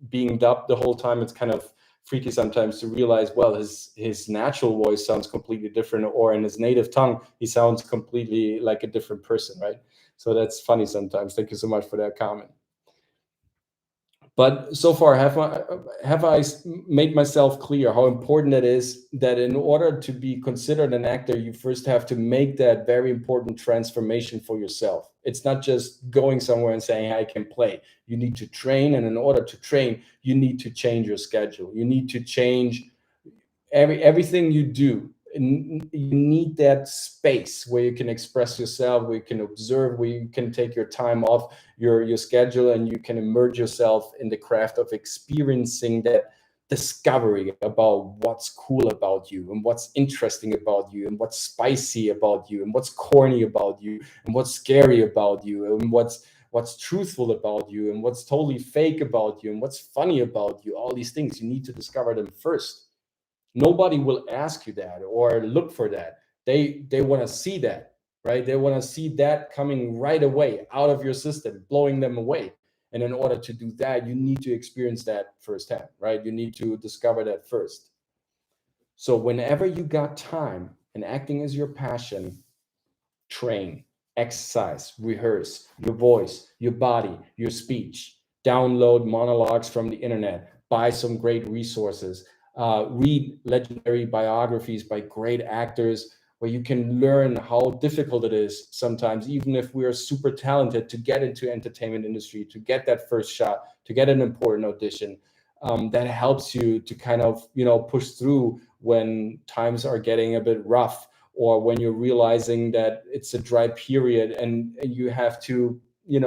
being dubbed the whole time. It's kind of freaky sometimes to realize, well, his natural voice sounds completely different, or in his native tongue he sounds completely like a different person, right? So that's funny sometimes. Thank you so much for that comment. But so far, have I made myself clear how important it is that in order to be considered an actor, you first have to make that very important transformation for yourself. It's not just going somewhere and saying, I can play. You need to train, and in order to train, you need to change your schedule. You need to change everything you do. You need that space where you can express yourself, where you can observe, where you can take your time off your schedule, and you can immerse yourself in the craft of experiencing that discovery about what's cool about you, and what's interesting about you, and what's spicy about you, and what's corny about you, and what's scary about you, and what's truthful about you, and what's totally fake about you, and what's funny about you. All these things, you need to discover them first. Nobody will ask you that or look for that. They want to see that, right? They want to see that coming right away out of your system, blowing them away. And in order to do that, you need to experience that firsthand, right? You need to discover that first. So whenever you got time and acting is your passion, train, exercise, rehearse your voice, your body, your speech, download monologues from the internet, buy some great resources, read legendary biographies by great actors, where you can learn how difficult it is sometimes, even if we are super talented, to get into entertainment industry, to get that first shot, to get an important audition. That helps you to kind of, push through when times are getting a bit rough, or when you're realizing that it's a dry period and you have to,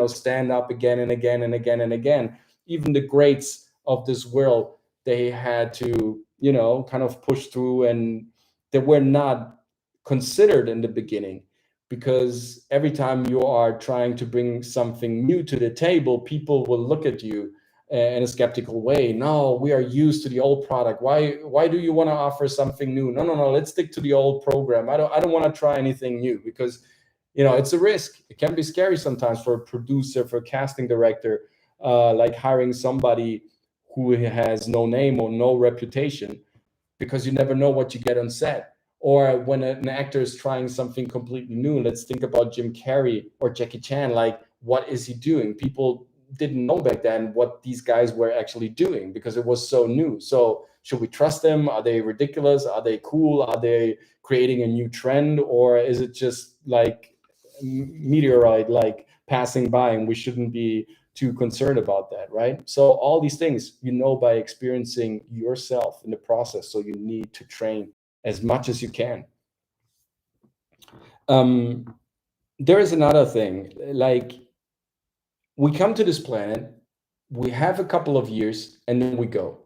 stand up again and again and again and again. Even the greats of this world, they had to, kind of push through, and they were not considered in the beginning, because every time you are trying to bring something new to the table, people will look at you in a skeptical way. No, we are used to the old product. Why do you want to offer something new? No, let's stick to the old program. I don't want to try anything new, because it's a risk. It can be scary sometimes for a producer, for a casting director, like hiring somebody who has no name or no reputation, because you never know what you get on set. Or when an actor is trying something completely new, let's think about Jim Carrey or Jackie Chan. Like, what is he doing? People didn't know back then what these guys were actually doing, because it was so new. So should we trust them? Are they ridiculous? Are they cool? Are they creating a new trend? Or is it just like meteorite, like passing by, and we shouldn't be too concerned about that, right? So all these things, by experiencing yourself in the process. So you need to train as much as you can. There is another thing, like, we come to this planet, we have a couple of years, and then we go.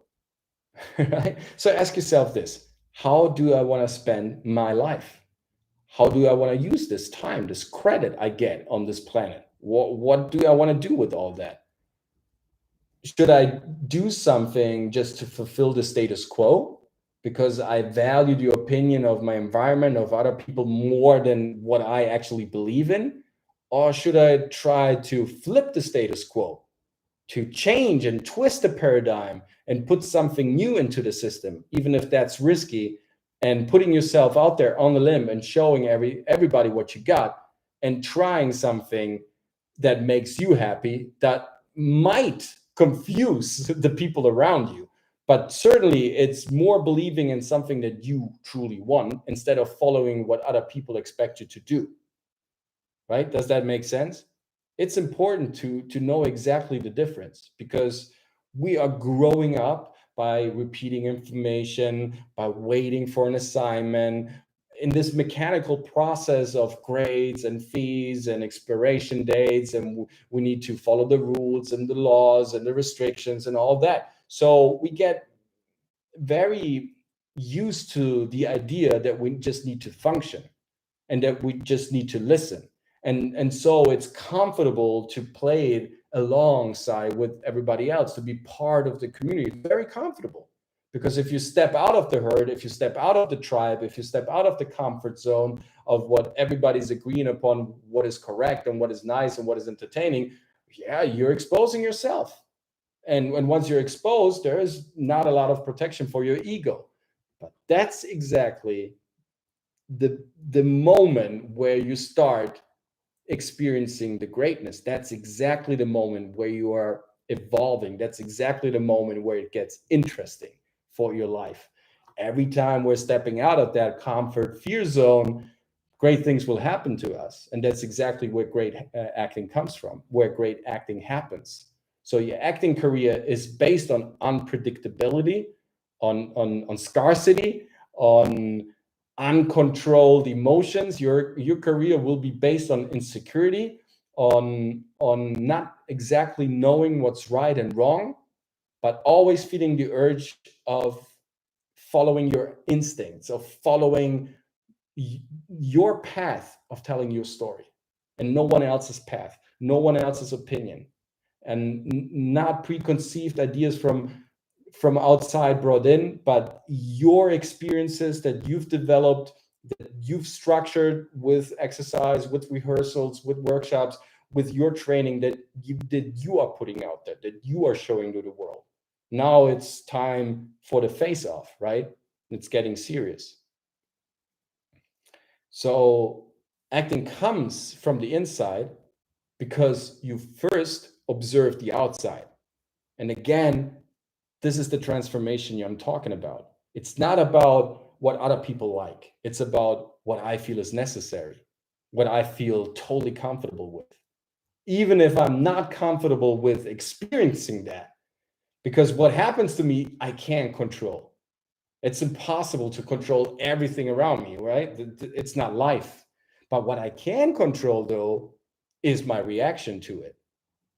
Right? So ask yourself this: how do I want to spend my life? How do I want to use this time, this credit I get on this planet? What do I want to do with all that? Should I do something just to fulfill the status quo, because I value the opinion of my environment, of other people, more than what I actually believe in? Or should I try to flip the status quo, to change and twist the paradigm and put something new into the system, even if that's risky, and putting yourself out there on the limb and showing everybody what you got, and trying something that makes you happy, that might confuse the people around you, but certainly it's more believing in something that you truly want, instead of following what other people expect you to do. Right? Does that make sense? It's important to know exactly the difference, because we are growing up by repeating information, by waiting for an assignment, in this mechanical process of grades and fees and expiration dates, and we need to follow the rules and the laws and the restrictions and all that. So we get very used to the idea that we just need to function, and that we just need to listen. And so it's comfortable to play it alongside with everybody else, to be part of the community. Very comfortable. Because if you step out of the herd, if you step out of the tribe, if you step out of the comfort zone of what everybody's agreeing upon, what is correct and what is nice and what is entertaining, yeah, you're exposing yourself. And once you're exposed, there is not a lot of protection for your ego. But that's exactly the moment where you start experiencing the greatness. That's exactly the moment where you are evolving. That's exactly the moment where it gets interesting for your life. Every time we're stepping out of that comfort fear zone, great things will happen to us. And that's exactly where great acting comes from, where great acting happens. So your acting career is based on unpredictability, on scarcity, on uncontrolled emotions. Your career will be based on insecurity, on not exactly knowing what's right and wrong, but always feeling the urge of following your instincts, of following your path of telling your story, and no one else's path, no one else's opinion, and not preconceived ideas from outside brought in, but your experiences that you've developed, that you've structured with exercise, with rehearsals, with workshops, with your training that you are putting out there, that you are showing to the world. Now it's time for the face-off, right? It's getting serious. So acting comes from the inside because you first observe the outside. And again, this is the transformation I'm talking about. It's not about what other people like. It's about what I feel is necessary, what I feel totally comfortable with. Even if I'm not comfortable with experiencing that, because what happens to me, I can't control. It's impossible to control everything around me, right? It's not life. But what I can control, though, is my reaction to it.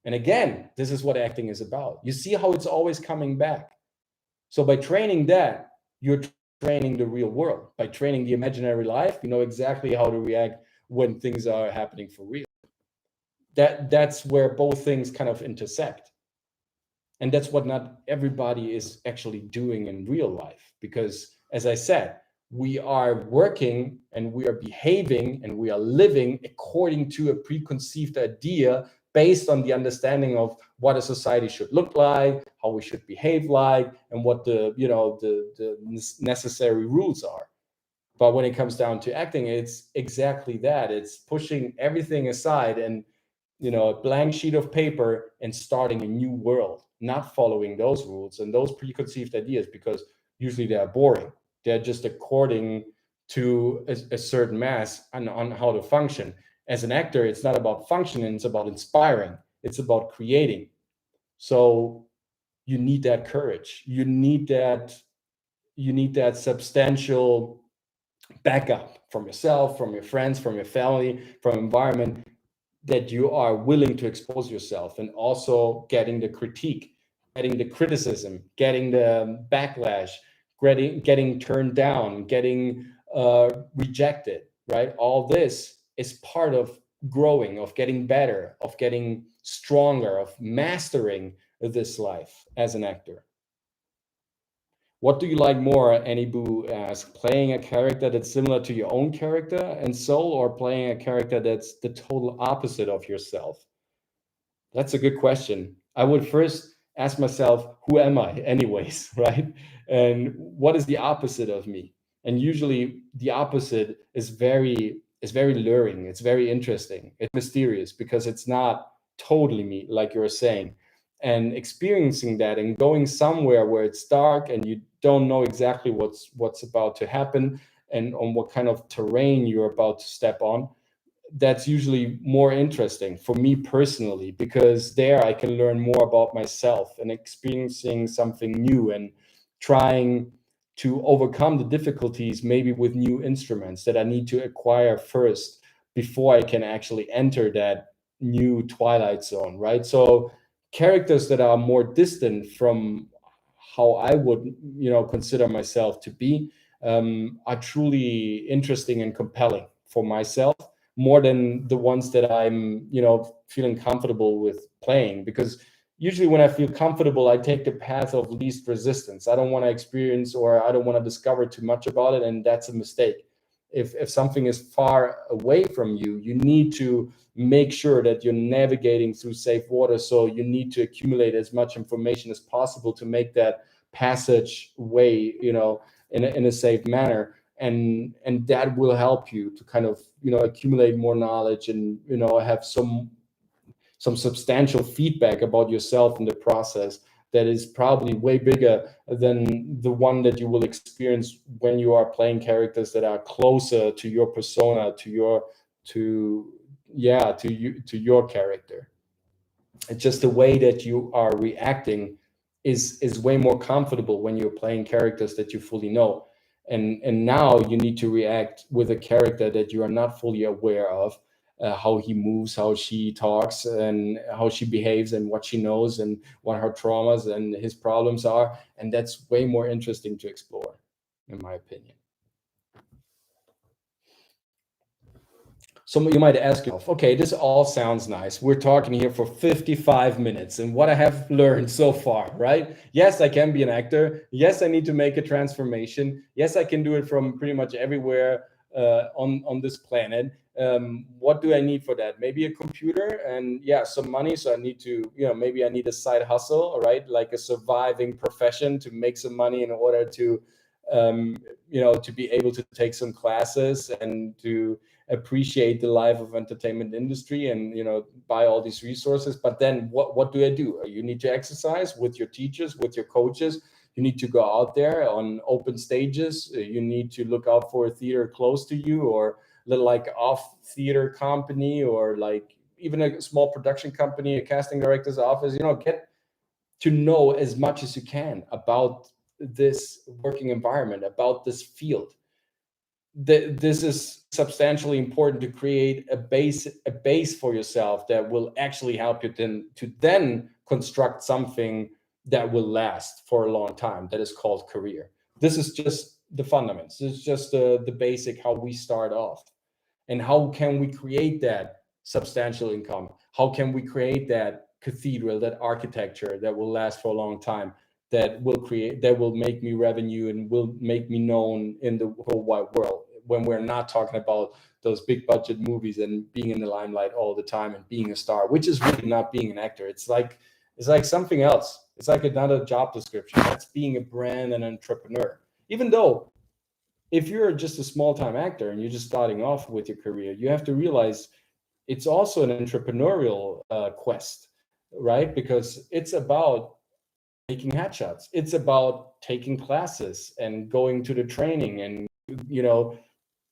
And again, this is what acting is about. You see how it's always coming back. So by training that, you're training the real world. By training the imaginary life, you know exactly how to react when things are happening for real. That's where both things kind of intersect. And that's what not everybody is actually doing in real life. Because as I said, we are working and we are behaving and we are living according to a preconceived idea based on the understanding of what a society should look like, how we should behave like, and what the necessary rules are. But when it comes down to acting, it's exactly that. It's pushing everything aside and a blank sheet of paper and starting a new world, not following those rules and those preconceived ideas, because usually they are boring. They're just according to a certain mass and on how to function. As an actor, it's not about functioning, it's about inspiring, it's about creating. So you need that courage. You need that substantial backup from yourself, from your friends, from your family, from environment, that you are willing to expose yourself, and also getting the critique, getting the criticism, getting the backlash, getting turned down, getting rejected, right? All this is part of growing, of getting better, of getting stronger, of mastering this life as an actor. What do you like more, Anibu asks, playing a character that's similar to your own character and soul, or playing a character that's the total opposite of yourself? That's a good question. I would first ask myself, who am I anyways, right? And what is the opposite of me? And usually the opposite is very luring. It's very interesting. It's mysterious because it's not totally me, like you're saying. And experiencing that and going somewhere where it's dark and you don't know exactly what's about to happen and on what kind of terrain you're about to step on, that's usually more interesting for me personally, because there I can learn more about myself and experiencing something new and trying to overcome the difficulties, maybe with new instruments that I need to acquire first before I can actually enter that new twilight zone, right? So characters that are more distant from how I would, consider myself to be, are truly interesting and compelling for myself. more than the ones that I'm, feeling comfortable with playing. Because usually when I feel comfortable, I take the path of least resistance. I don't want to experience, or I don't want to discover too much about it, and that's a mistake. If something is far away from you, you need to make sure that you're navigating through safe water. So you need to accumulate as much information as possible to make that passage way, in a safe manner. And that will help you to kind of, accumulate more knowledge, and, have some substantial feedback about yourself in the process that is probably way bigger than the one that you will experience when you are playing characters that are closer to your persona, to your character. It's just the way that you are reacting is way more comfortable when you're playing characters that you fully know. And now you need to react with a character that you are not fully aware of, how he moves, how she talks, and how she behaves, and what she knows, and what her traumas and his problems are. And that's way more interesting to explore, in my opinion. So you might ask yourself, okay, this all sounds nice. We're talking here for 55 minutes, and what I have learned so far, right? Yes, I can be an actor. Yes, I need to make a transformation. Yes, I can do it from pretty much everywhere on this planet. What do I need for that? Maybe a computer and some money. So I need to, maybe I need a side hustle, right? Like a surviving profession to make some money in order to, to be able to take some classes and to appreciate the life of entertainment industry, and buy all these resources. But then what do? You need to exercise with your teachers, with your coaches. You need to go out there on open stages. You need to look out for a theater close to you, or little like off theater company, or like even a small production company, a casting director's office. Get to know as much as you can about this working environment, about this field. This is substantially important to create a base for yourself that will actually help you then construct something that will last for a long time, that is called career. This is just the fundamentals. This is just the basic, how we start off. And how can we create that substantial income? How can we create that cathedral, that architecture that will last for a long time, that will make me revenue and will make me known in the whole wide world, when we're not talking about those big budget movies and being in the limelight all the time and being a star, which is really not being an actor. It's like something else. It's like another job description. That's being a brand and entrepreneur. Even though if you're just a small-time actor and you're just starting off with your career, you have to realize it's also an entrepreneurial quest, right? Because it's about making headshots. It's about taking classes and going to the training and,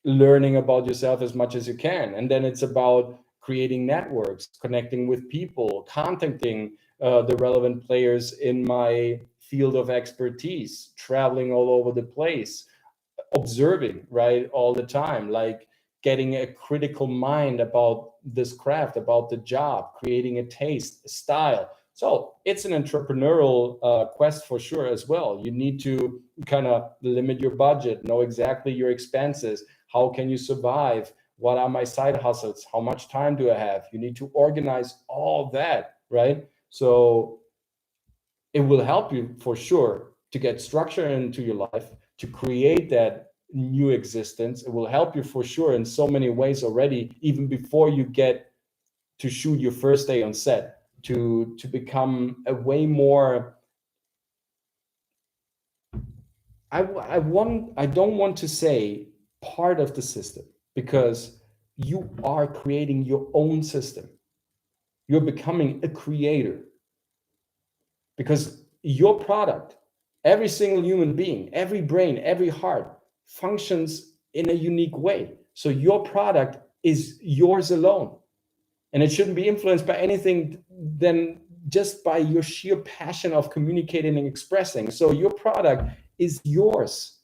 learning about yourself as much as you can. And then it's about creating networks, connecting with people, contacting the relevant players in my field of expertise, traveling all over the place, observing, right, all the time, like getting a critical mind about this craft, about the job, creating a taste, a style. So it's an entrepreneurial quest for sure as well. You need to kind of limit your budget, know exactly your expenses. How can you survive? What are my side hustles? How much time do I have? You need to organize all that, right? So it will help you for sure to get structure into your life, to create that new existence. It will help you for sure in so many ways already, even before you get to shoot your first day on set, to become a way more, I don't want to say part of the system, because you are creating your own system. You're becoming a creator, because your product, every single human being, every brain, every heart functions in a unique way. So your product is yours alone, and it shouldn't be influenced by anything than just by your sheer passion of communicating and expressing. So your product is yours.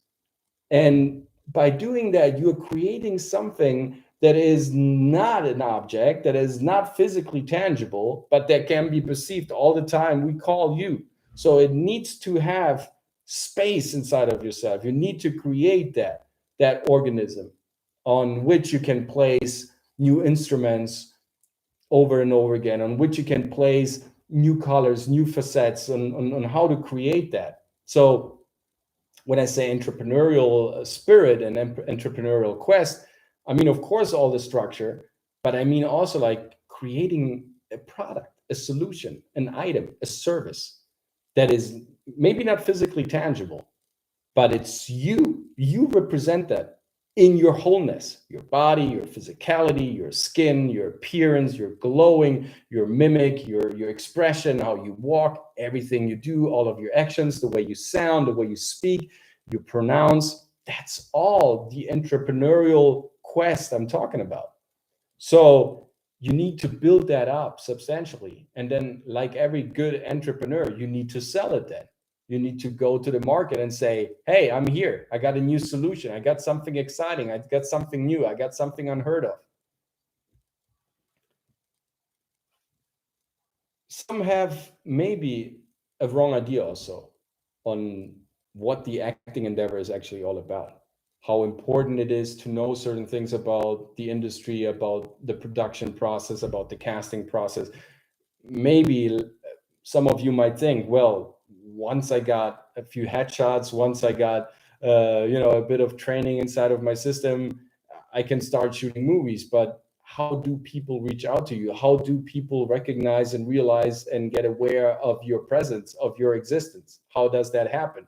And by doing that, you're creating something that is not an object, that is not physically tangible, but that can be perceived all the time. We call you. So it needs to have space inside of yourself. You need to create that organism on which you can place new instruments over and over again, on which you can place new colors, new facets, on how to create that. So when I say entrepreneurial spirit and entrepreneurial quest, I mean, of course, all the structure, but I mean also like creating a product, a solution, an item, a service that is maybe not physically tangible, but it's you. You represent that in your wholeness, your body, your physicality, your skin, your appearance, your glowing, your mimic, your expression, how you walk, everything you do, all of your actions, the way you sound, the way you speak, you pronounce. That's all the entrepreneurial quest I'm talking about. So you need to build that up substantially. And then, like every good entrepreneur, you need to sell it then. You need to go to the market and say, hey, I'm here. I got a new solution. I got something exciting. I got something new. I got something unheard of. Some have maybe a wrong idea also on what the acting endeavor is actually all about. How important it is to know certain things about the industry, about the production process, about the casting process. Maybe some of you might think, well, once I got a few headshots, once I got a bit of training inside of my system, I can start shooting movies. But how do people reach out to you? How do people recognize and realize and get aware of your presence, of your existence? How does that happen?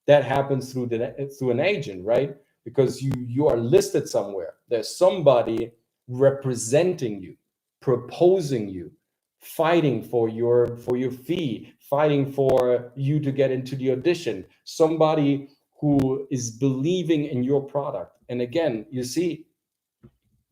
That happens through an agent, right? Because you are listed somewhere. There's somebody representing you, proposing you, fighting for your fee, fighting for you to get into the audition, somebody who is believing in your product. And again, you see,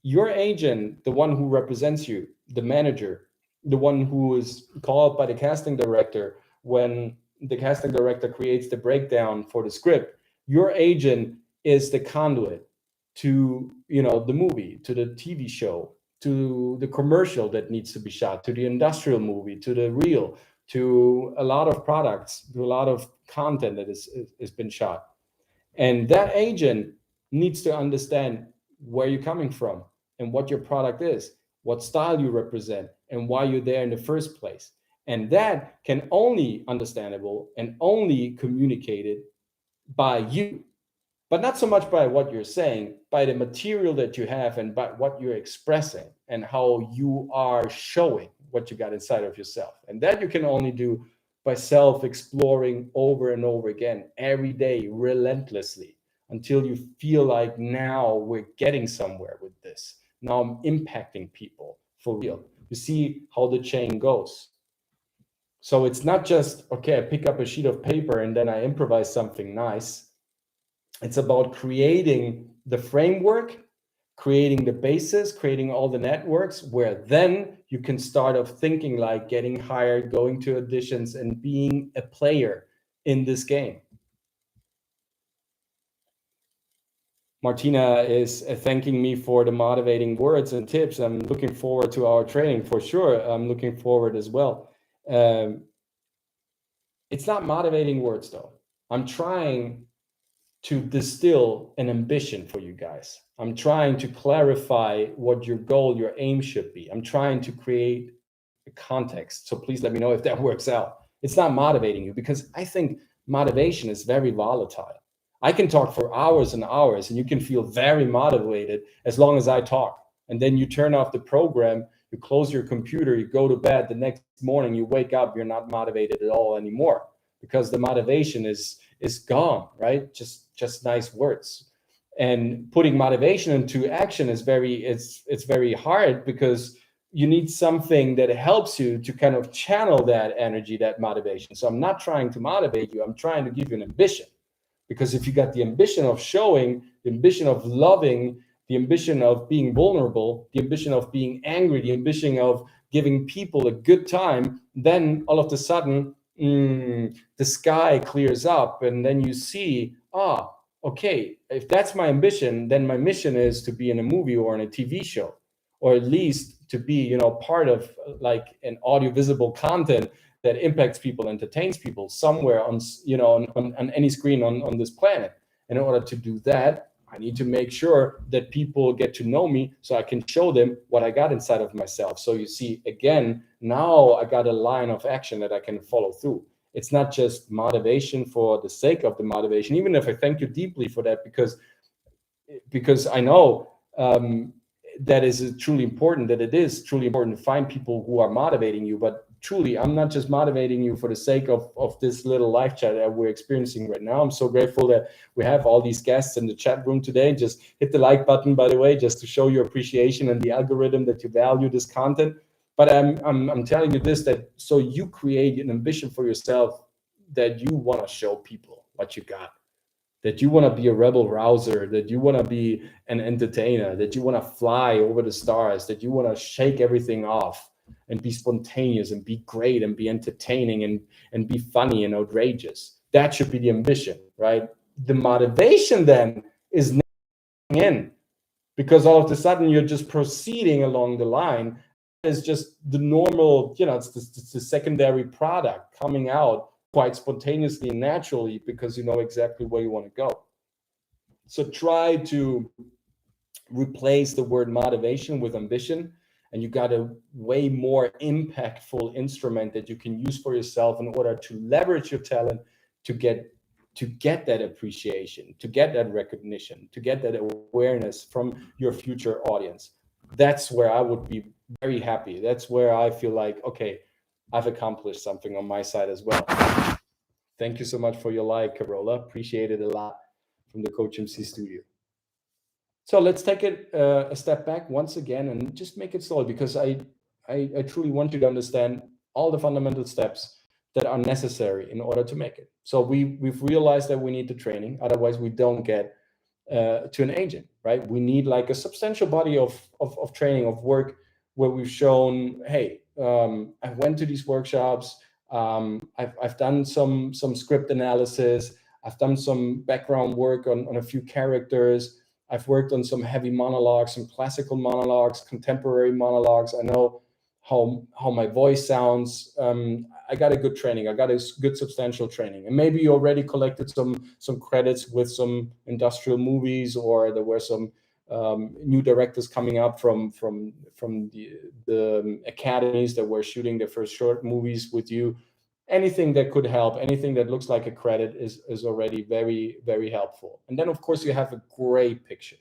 your agent, the one who represents you, the manager, the one who is called by the casting director when the casting director creates the breakdown for the script, your agent is the conduit to the movie, to the TV show, to the commercial that needs to be shot, to the industrial movie, to the reel, to a lot of products, to a lot of content that has been shot. And that agent needs to understand where you're coming from and what your product is, what style you represent, and why you're there in the first place. And that can only understandable and only communicated by you, but not so much by what you're saying, by the material that you have and by what you're expressing and how you are showing what you got inside of yourself. And that you can only do by self-exploring over and over again, every day, relentlessly, until you feel like now we're getting somewhere with this. Now I'm impacting people for real. You see how the chain goes. So it's not just, okay, I pick up a sheet of paper and then I improvise something nice. It's about creating the framework, creating the basis, creating all the networks, where then you can start off thinking like getting hired, going to auditions, and being a player in this game. Martina is thanking me for the motivating words and tips. I'm looking forward to our training for sure. I'm looking forward as well. It's not motivating words though. I'm trying to distill an ambition for you guys. I'm trying to clarify what your goal, your aim should be. I'm trying to create a context. So please let me know if that works out. It's not motivating you, because I think motivation is very volatile. I can talk for hours and hours and you can feel very motivated as long as I talk. And then you turn off the program, you close your computer, you go to bed, the next morning you wake up, you're not motivated at all anymore, because the motivation is gone, right? Just nice words. And putting motivation into action is it's very hard, because you need something that helps you to kind of channel that energy, that motivation. So I'm not trying to motivate you, I'm trying to give you an ambition. Because if you got the ambition of showing, the ambition of loving, the ambition of being vulnerable, the ambition of being angry, the ambition of giving people a good time, then all of a sudden, the sky clears up, and then you see, okay, if that's my ambition, then my mission is to be in a movie or in a TV show, or at least to be, part of like an audiovisual content that impacts people, entertains people somewhere on any screen on this planet. And in order to do that, I need to make sure that people get to know me so I can show them what I got inside of myself. So you see, again, now I got a line of action that I can follow through. It's not just motivation for the sake of the motivation, even if I thank you deeply for that, because I know that is truly important, that it is truly important to find people who are motivating you. But truly, I'm not just motivating you for the sake of this little live chat that we're experiencing right now. I'm so grateful that we have all these guests in the chat room today. Just hit the like button, by the way, just to show your appreciation and the algorithm that you value this content. But I'm telling you this, that so you create an ambition for yourself, that you want to show people what you got, that you want to be a rebel rouser, that you want to be an entertainer, that you want to fly over the stars, that you want to shake everything off and be spontaneous and be great and be entertaining and be funny and outrageous. That should be the ambition, right? The motivation then is in, because all of a sudden you're just proceeding along the line. It's just the normal, it's the secondary product coming out quite spontaneously and naturally, because you know exactly where you want to go. So try to replace the word motivation with ambition, and you got a way more impactful instrument that you can use for yourself in order to leverage your talent to get that appreciation, to get that recognition, to get that awareness from your future audience. That's where I would be very happy. That's where I feel like, okay, I've accomplished something on my side as well. Thank you so much for your like, Carola. Appreciate it a lot from the CoachMC studio. So let's take it a step back once again and just make it slow, because I truly want you to understand all the fundamental steps that are necessary in order to make it. So we've realized that we need the training, otherwise we don't get to an agent, right? We need like a substantial body of training, of work, where we've shown, hey, I went to these workshops, I've done some script analysis, I've done some background work on a few characters, I've worked on some heavy monologues, some classical monologues, contemporary monologues. I know how my voice sounds. I got a good training. I got a good substantial training. And maybe you already collected some credits with some industrial movies, or there were some new directors coming up from the academies that were shooting their first short movies with you. Anything that could help, anything that looks like a credit is already very, very helpful. And then, of course, you have a great picture,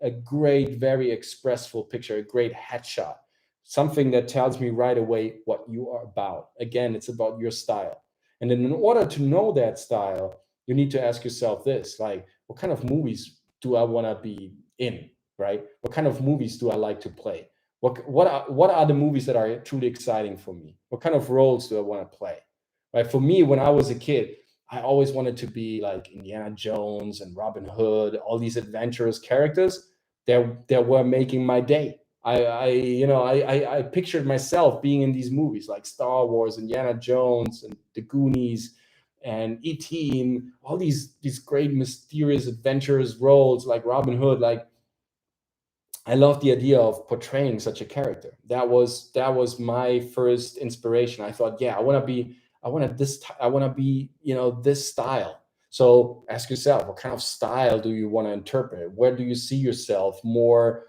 a great, very expressful picture, a great headshot, something that tells me right away what you are about. Again, it's about your style. And then in order to know that style, you need to ask yourself this, like, what kind of movies do I want to be in, right? What kind of movies do I like to play? What are the movies that are truly exciting for me? What kind of roles do I want to play? Right? For me, when I was a kid, I always wanted to be like Indiana Jones and Robin Hood, all these adventurous characters that were making my day. I pictured myself being in these movies like Star Wars, Indiana Jones, and The Goonies, and E.T., and all these great mysterious adventurous roles like Robin Hood. Like, I love the idea of portraying such a character. That was my first inspiration. I thought, yeah, I want to be this style. So ask yourself, what kind of style do you want to interpret? Where do you see yourself more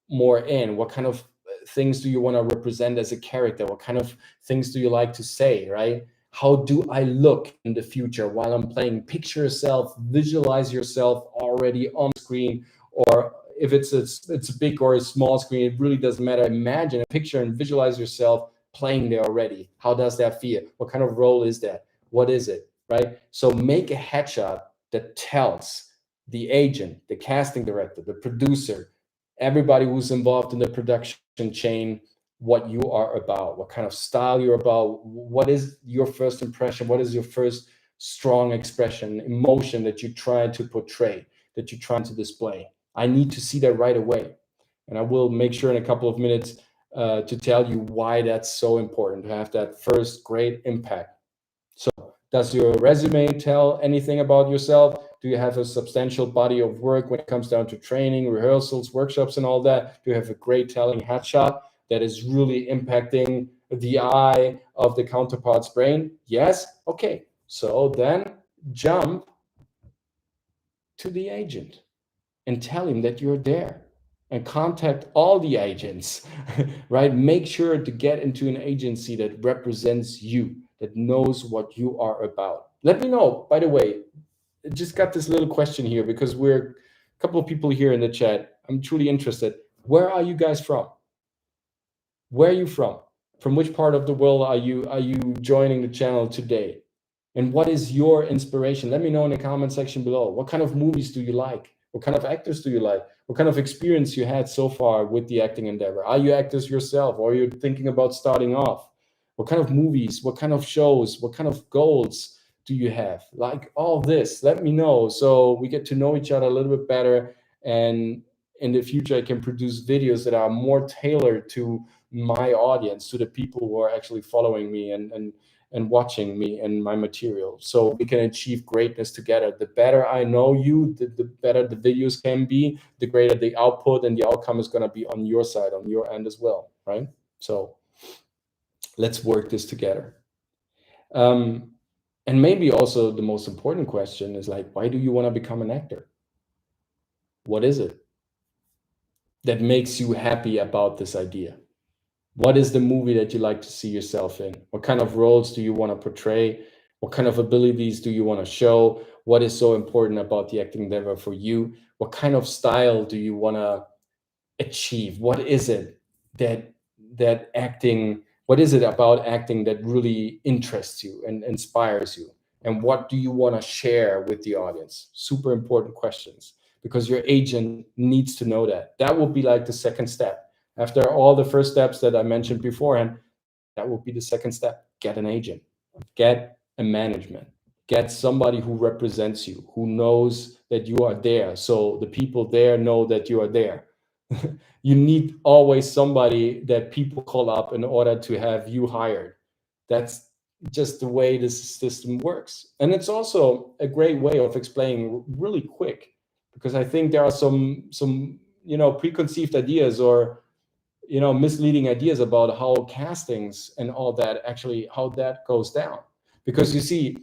in? What kind of things do you want to represent as a character? What kind of things do you like to say, right? How do I look in the future while I'm playing? Picture yourself, visualize yourself already on screen, or if it's a big or a small screen, it really doesn't matter. Imagine a picture and visualize yourself playing there already. How does that feel? What kind of role is that? What is it, right? So make a headshot that tells the agent, the casting director, the producer, everybody who's involved in the production chain, what you are about, what kind of style you're about, what is your first impression, what is your first strong expression, emotion that you try to portray, that you try to display. I need to see that right away. And I will make sure in a couple of minutes to tell you why that's so important to have that first great impact. So does your resume tell anything about yourself? Do you have a substantial body of work when it comes down to training, rehearsals, workshops, and all that? Do you have a great telling headshot that is really impacting the eye of the counterpart's brain? Yes? Okay. So then jump to the agent. and tell him that you're there, and contact all the agents, right? Make sure to get into an agency that represents you, that knows what you are about. Let me know, by the way, I just got this little question here because we're a couple of people here in the chat. I'm truly interested. Where are you guys from? Where are you from? From which part of the world are you joining the channel today? And what is your inspiration? Let me know in the comment section below. What kind of movies do you like? What kind of actors do you like? What kind of experience you had so far with the acting endeavor? Are you actors yourself, or are you thinking about starting off? What kind of movies, what kind of shows, what kind of goals do you have? Like all this, let me know so we get to know each other a little bit better. And in the future, I can produce videos that are more tailored to my audience, to the people who are actually following me and watching me and my material, so we can achieve greatness together. The better I know you, the better the videos can be, the greater the output and the outcome is going to be on your side, on your end as well, right? So let's work this together. And maybe also the most important question is like, why do you want to become an actor? What is it that makes you happy about this idea? What is the movie that you like to see yourself in? What kind of roles do you want to portray? What kind of abilities do you want to show? What is so important about the acting endeavor for you? What kind of style do you want to achieve? What is it that acting, what is it about acting that really interests you and inspires you? And what do you want to share with the audience? Super important questions, because your agent needs to know that. That will be like the second step. After all the first steps that I mentioned beforehand, that will be the second step. Get an agent, get a management, get somebody who represents you, who knows that you are there. So the people there know that you are there. You need always somebody that people call up in order to have you hired. That's just the way this system works. And it's also a great way of explaining really quick, because I think there are some preconceived ideas or misleading ideas about how castings and all that actually, how that goes down. Because you see,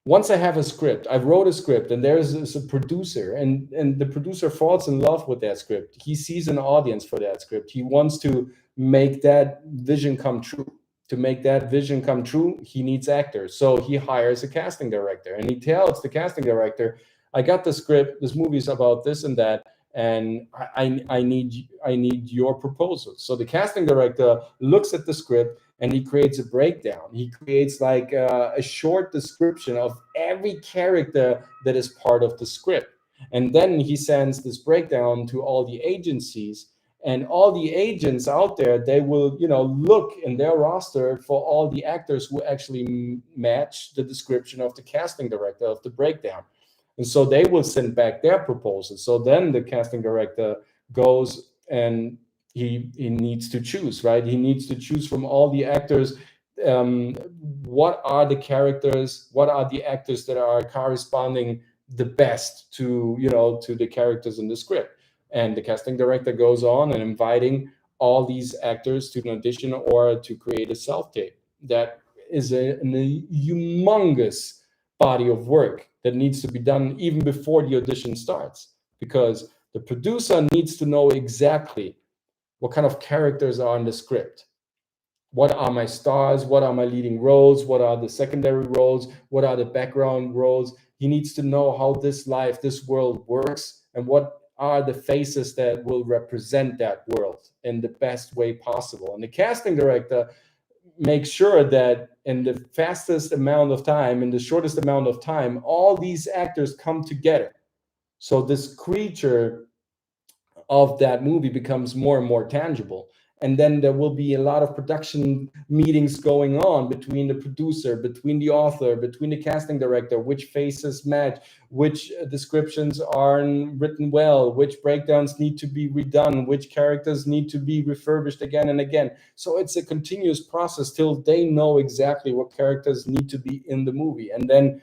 once I have a script, I wrote a script, and there's a producer, and the producer falls in love with that script. He sees an audience for that script. He wants to make that vision come true. To make that vision come true, he needs actors. So he hires a casting director, and he tells the casting director, I got the script, this movie's about this and that, and I need your proposal. So the casting director looks at the script, and he creates a breakdown. He creates like a short description of every character that is part of the script. And then he sends this breakdown to all the agencies, and all the agents out there, they will, look in their roster for all the actors who actually match the description of the casting director of the breakdown. And so they will send back their proposals. So then the casting director goes and he needs to choose, right? He needs to choose from all the actors. What are the characters? What are the actors that are corresponding the best to the characters in the script? And the casting director goes on and inviting all these actors to an audition or to create a self-tape. That is a humongous body of work that needs to be done even before the audition starts, because the producer needs to know exactly what kind of characters are in the script. What are my stars? What are my leading roles? What are the secondary roles? What are the background roles? He needs to know how this life, this world works, and what are the faces that will represent that world in the best way possible. And the casting director makes sure that in the fastest amount of time, in the shortest amount of time, all these actors come together. So this creature of that movie becomes more and more tangible. And then there will be a lot of production meetings going on between the producer, between the author, between the casting director, which faces match, which descriptions are written well, which breakdowns need to be redone, which characters need to be refurbished again and again. So it's a continuous process till they know exactly what characters need to be in the movie. And then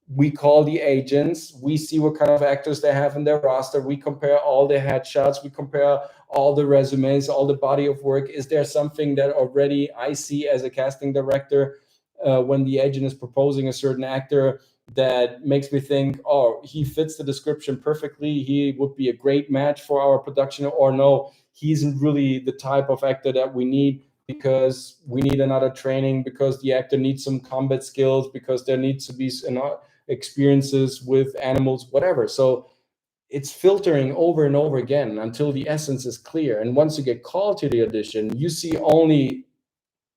we call the agents, we see what kind of actors they have in their roster, we compare all the headshots, we compare all the resumes, all the body of work. Is there something that already I see as a casting director when the agent is proposing a certain actor that makes me think, oh, he fits the description perfectly, he would be a great match for our production, or no, he isn't really the type of actor that we need, because we need another training, because the actor needs some combat skills, because there needs to be experiences with animals, whatever. So it's filtering over and over again until the essence is clear. And once you get called to the audition, you see only,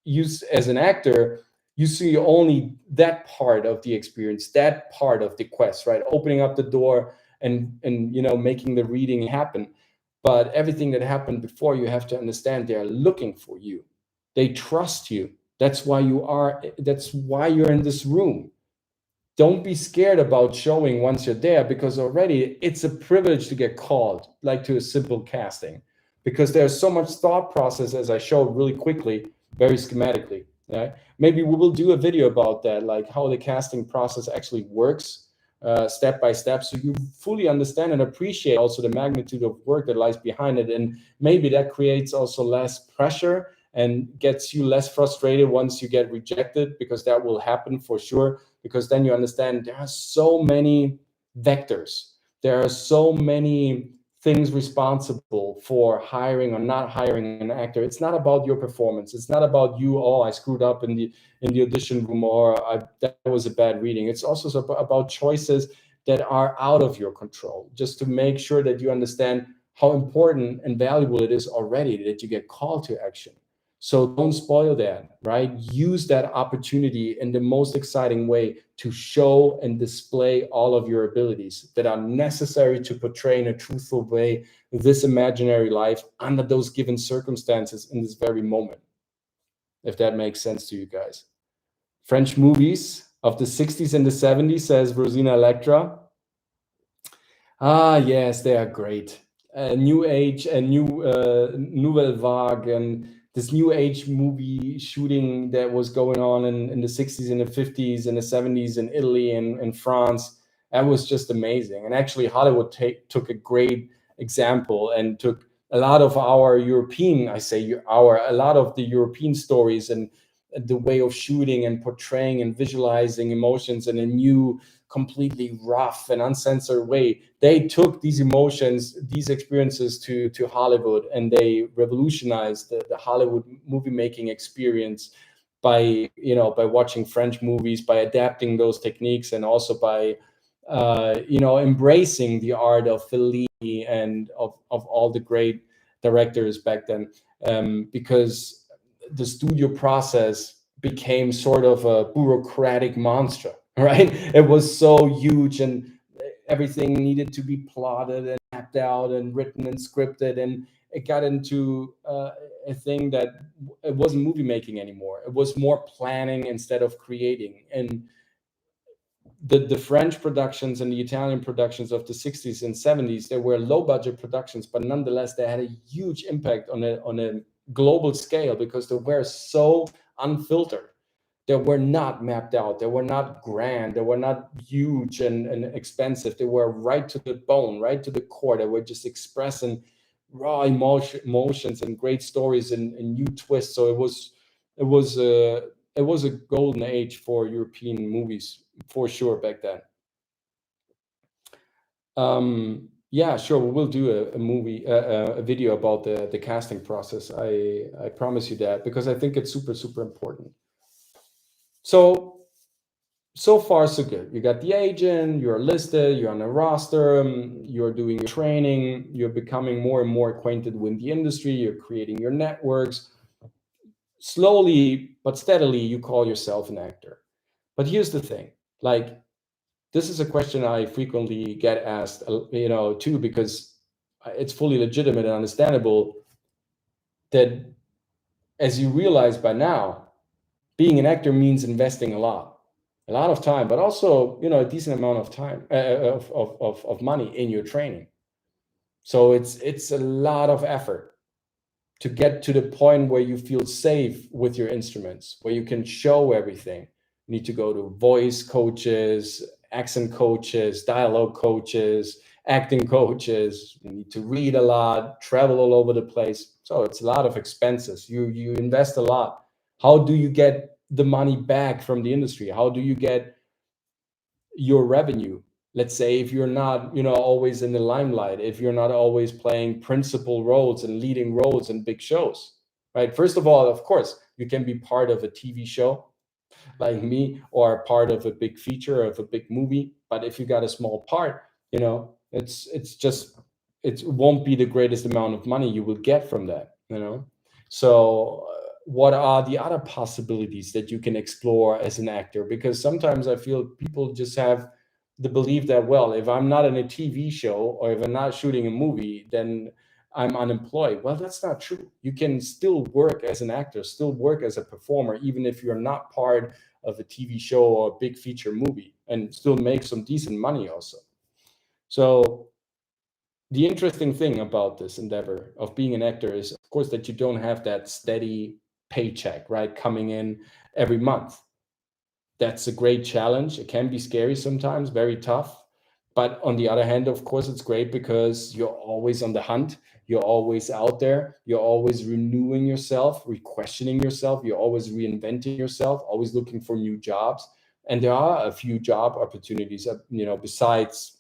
you as an actor, you see only that part of the experience, that part of the quest, right? Opening up the door and making the reading happen. But everything that happened before, you have to understand they're looking for you. They trust you. That's why you're in this room. Don't be scared about showing once you're there, because already it's a privilege to get called, like to a simple casting, because there's so much thought process, as I showed really quickly, very schematically. Right? Maybe we will do a video about that, like how the casting process actually works, step by step, so you fully understand and appreciate also the magnitude of work that lies behind it. And maybe that creates also less pressure and gets you less frustrated once you get rejected, because that will happen for sure. Because then you understand there are so many vectors, there are so many things responsible for hiring or not hiring an actor. It's not about your performance. It's not about you, oh, I screwed up in the audition room, or that was a bad reading. It's also about choices that are out of your control, just to make sure that you understand how important and valuable it is already that you get called to action. So don't spoil that, right? Use that opportunity in the most exciting way to show and display all of your abilities that are necessary to portray in a truthful way this imaginary life under those given circumstances in this very moment. If that makes sense to you guys. French movies of the 60s and the 70s, says Rosina Electra. Ah, yes, they are great. New Age and Nouvelle Vague, and this New Age movie shooting that was going on in the 60s and the 50s and the 70s in Italy and France. That was just amazing. And actually, Hollywood took a great example and took a lot of our European, a lot of the European stories and the way of shooting and portraying and visualizing emotions in a new, completely rough and uncensored way. They took these emotions, these experiences to Hollywood, and they revolutionized the Hollywood movie making experience by watching French movies, by adapting those techniques, and also by embracing the art of Fellini and of all the great directors back then, because the studio process became sort of a bureaucratic monster, right? It was so huge, and everything needed to be plotted and mapped out and written and scripted, and it got into a thing that it wasn't movie making anymore. It was more planning instead of creating. And the French productions and the Italian productions of the 60s and 70s, they were low budget productions, but nonetheless they had a huge impact on a global scale, because they were so unfiltered. They were not mapped out, they were not grand, they were not huge and expensive. They were right to the bone, right to the core. They were just expressing raw emotions and great stories and new twists. So it was a golden age for European movies, for sure, back then. Yeah, sure. We will do a video about the casting process. I promise you that, because I think it's super, super important. So far, so good. You got the agent, you're listed, you're on a roster, you're doing your training, you're becoming more and more acquainted with the industry, you're creating your networks. Slowly but steadily, you call yourself an actor. But here's the thing, like, this is a question I frequently get asked, too, because it's fully legitimate and understandable that, as you realize by now, being an actor means investing a lot of time, but also, a decent amount of time, of money in your training. So it's a lot of effort to get to the point where you feel safe with your instruments, where you can show everything. You need to go to voice coaches, accent coaches, dialogue coaches, acting coaches. You need to read a lot, travel all over the place. So it's a lot of expenses. You invest a lot. How do you get the money back from the industry? How do you get your revenue. Let's say if you're not, always in the limelight, if you're not always playing principal roles and leading roles in big shows, right? First of all, of course, you can be part of a TV show like me, or part of a big feature, of a big movie. But if you got a small part, it won't be the greatest amount of money you will get from that. So what are the other possibilities that you can explore as an actor? Because sometimes I feel people just have the belief that, well, if I'm not in a TV show or if I'm not shooting a movie, then I'm unemployed. Well, that's not true. You can still work as an actor, still work as a performer, even if you're not part of a TV show or a big feature movie, and still make some decent money also. So the interesting thing about this endeavor of being an actor is, of course, that you don't have that steady paycheck, right, coming in every month. That's a great challenge. It can be scary sometimes, very tough. But on the other hand, of course, it's great because you're always on the hunt. You're always out there. You're always renewing yourself, re-questioning yourself. You're always reinventing yourself, always looking for new jobs. And there are a few job opportunities, besides,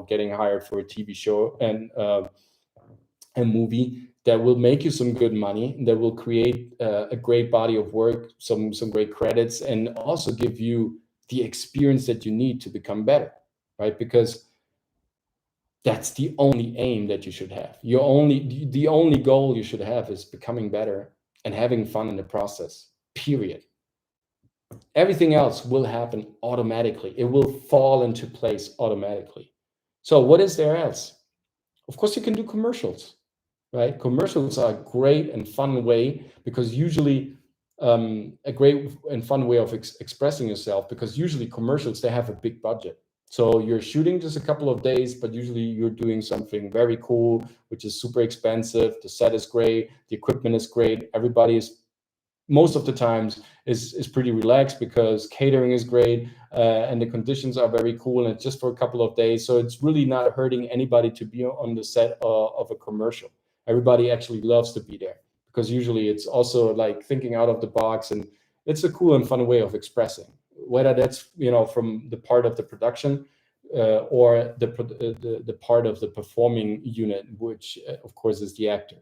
getting hired for a TV show and a movie, that will make you some good money, that will create a great body of work, some great credits, and also give you the experience that you need to become better, right? Because that's the only aim that you should have. The only goal you should have is becoming better and having fun in the process. Period. Everything else will happen automatically. It will fall into place automatically. So what is there else? Of course, you can do commercials, right? Commercials are a great and fun way, because usually a great and fun way of expressing yourself, because usually commercials, they have a big budget. So you're shooting just a couple of days, but usually you're doing something very cool, which is super expensive. The set is great. The equipment is great. Everybody is, most of the times, is pretty relaxed because catering is great, and the conditions are very cool, and it's just for a couple of days. So it's really not hurting anybody to be on the set of a commercial. Everybody actually loves to be there, because usually it's also like thinking out of the box, and it's a cool and fun way of expressing, whether that's, from the part of the production, or the part of the performing unit, which of course is the actor.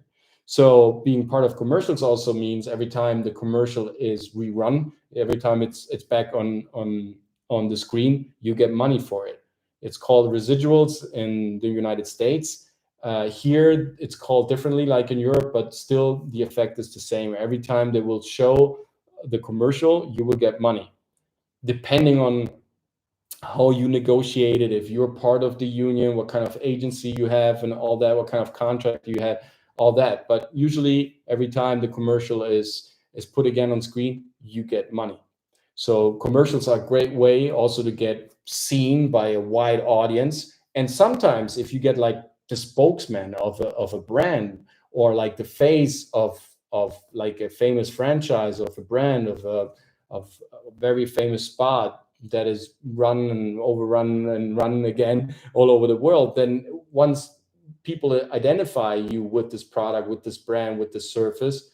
So being part of commercials also means every time the commercial is rerun, every time it's back on the screen, you get money for it. It's called residuals in the United States. Here it's called differently, like in Europe, but still the effect is the same. Every time they will show the commercial, you will get money, depending on how you negotiated, if you're part of the union, what kind of agency you have, and all that, what kind of contract you have, all that. But usually every time the commercial is put again on screen, you get money. So commercials are a great way also to get seen by a wide audience. And sometimes if you get like the spokesman of a brand, or like the face of like a famous franchise, of a brand, of a very famous spot that is run and overrun and run again all over the world, then once people identify you with this product, with this brand, with this service,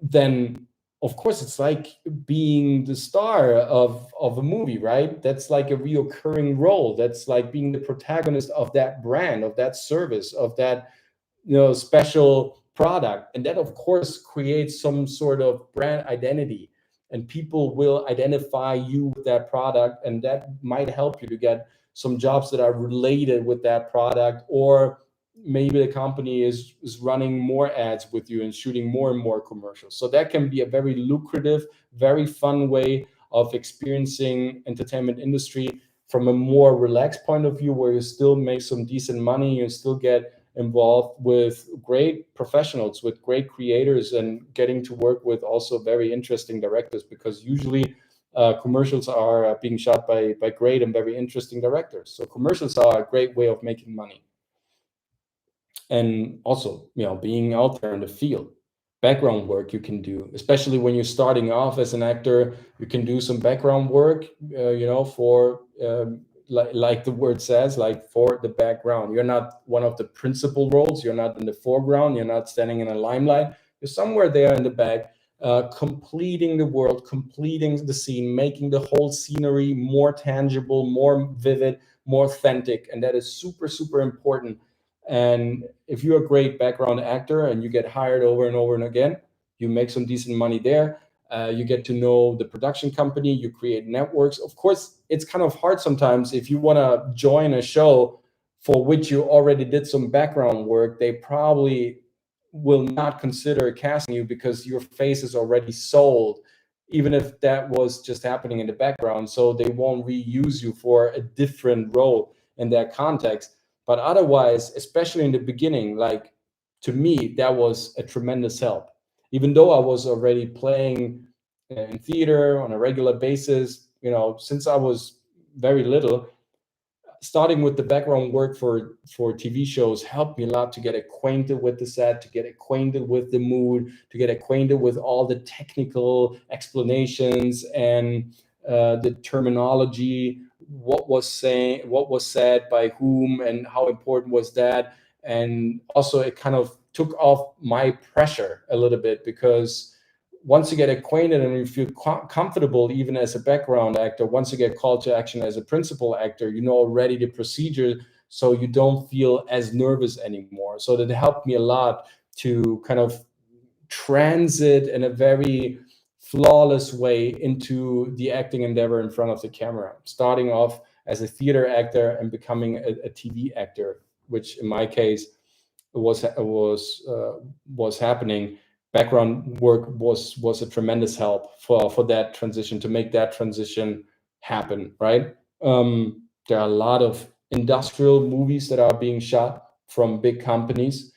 then of course it's like being the star of a movie, right? That's like a reoccurring role. That's like being the protagonist of that brand, of that service, of that special product. And that of course creates some sort of brand identity, and people will identify you with that product, and that might help you to get some jobs that are related with that product. Or maybe the company is running more ads with you and shooting more and more commercials. So that can be a very lucrative, very fun way of experiencing entertainment industry from a more relaxed point of view, where you still make some decent money, you still get involved with great professionals, with great creators, and getting to work with also very interesting directors, because usually commercials are being shot by great and very interesting directors. So commercials are a great way of making money. And also, being out there in the field, background work you can do, especially when you're starting off as an actor. You can do some background work, for like the word says, like for the background. You're not one of the principal roles. You're not in the foreground. You're not standing in a limelight. You're somewhere there in the back, completing the world, completing the scene, making the whole scenery more tangible, more vivid, more authentic. And that is super, super important. And if you're a great background actor and you get hired over and over and again, you make some decent money there. You get to know the production company, you create networks. Of course, it's kind of hard sometimes if you want to join a show for which you already did some background work. They probably will not consider casting you because your face is already sold, even if that was just happening in the background. So they won't reuse you for a different role in that context. But otherwise, especially in the beginning, like, to me, that was a tremendous help. Even though I was already playing in theater on a regular basis, since I was very little, starting with the background work for TV shows helped me a lot to get acquainted with the set, to get acquainted with the mood, to get acquainted with all the technical explanations and the terminology, what was said by whom, and how important was that. And also, it kind of took off my pressure a little bit, because once you get acquainted and you feel comfortable, even as a background actor, once you get called to action as a principal actor, you know already the procedure, so you don't feel as nervous anymore. So that helped me a lot to kind of transit in a very flawless way into the acting endeavor in front of the camera, starting off as a theater actor and becoming a TV actor, which in my case was happening. Background work was a tremendous help for that transition, to make that transition happen, right? There are a lot of industrial movies that are being shot from big companies.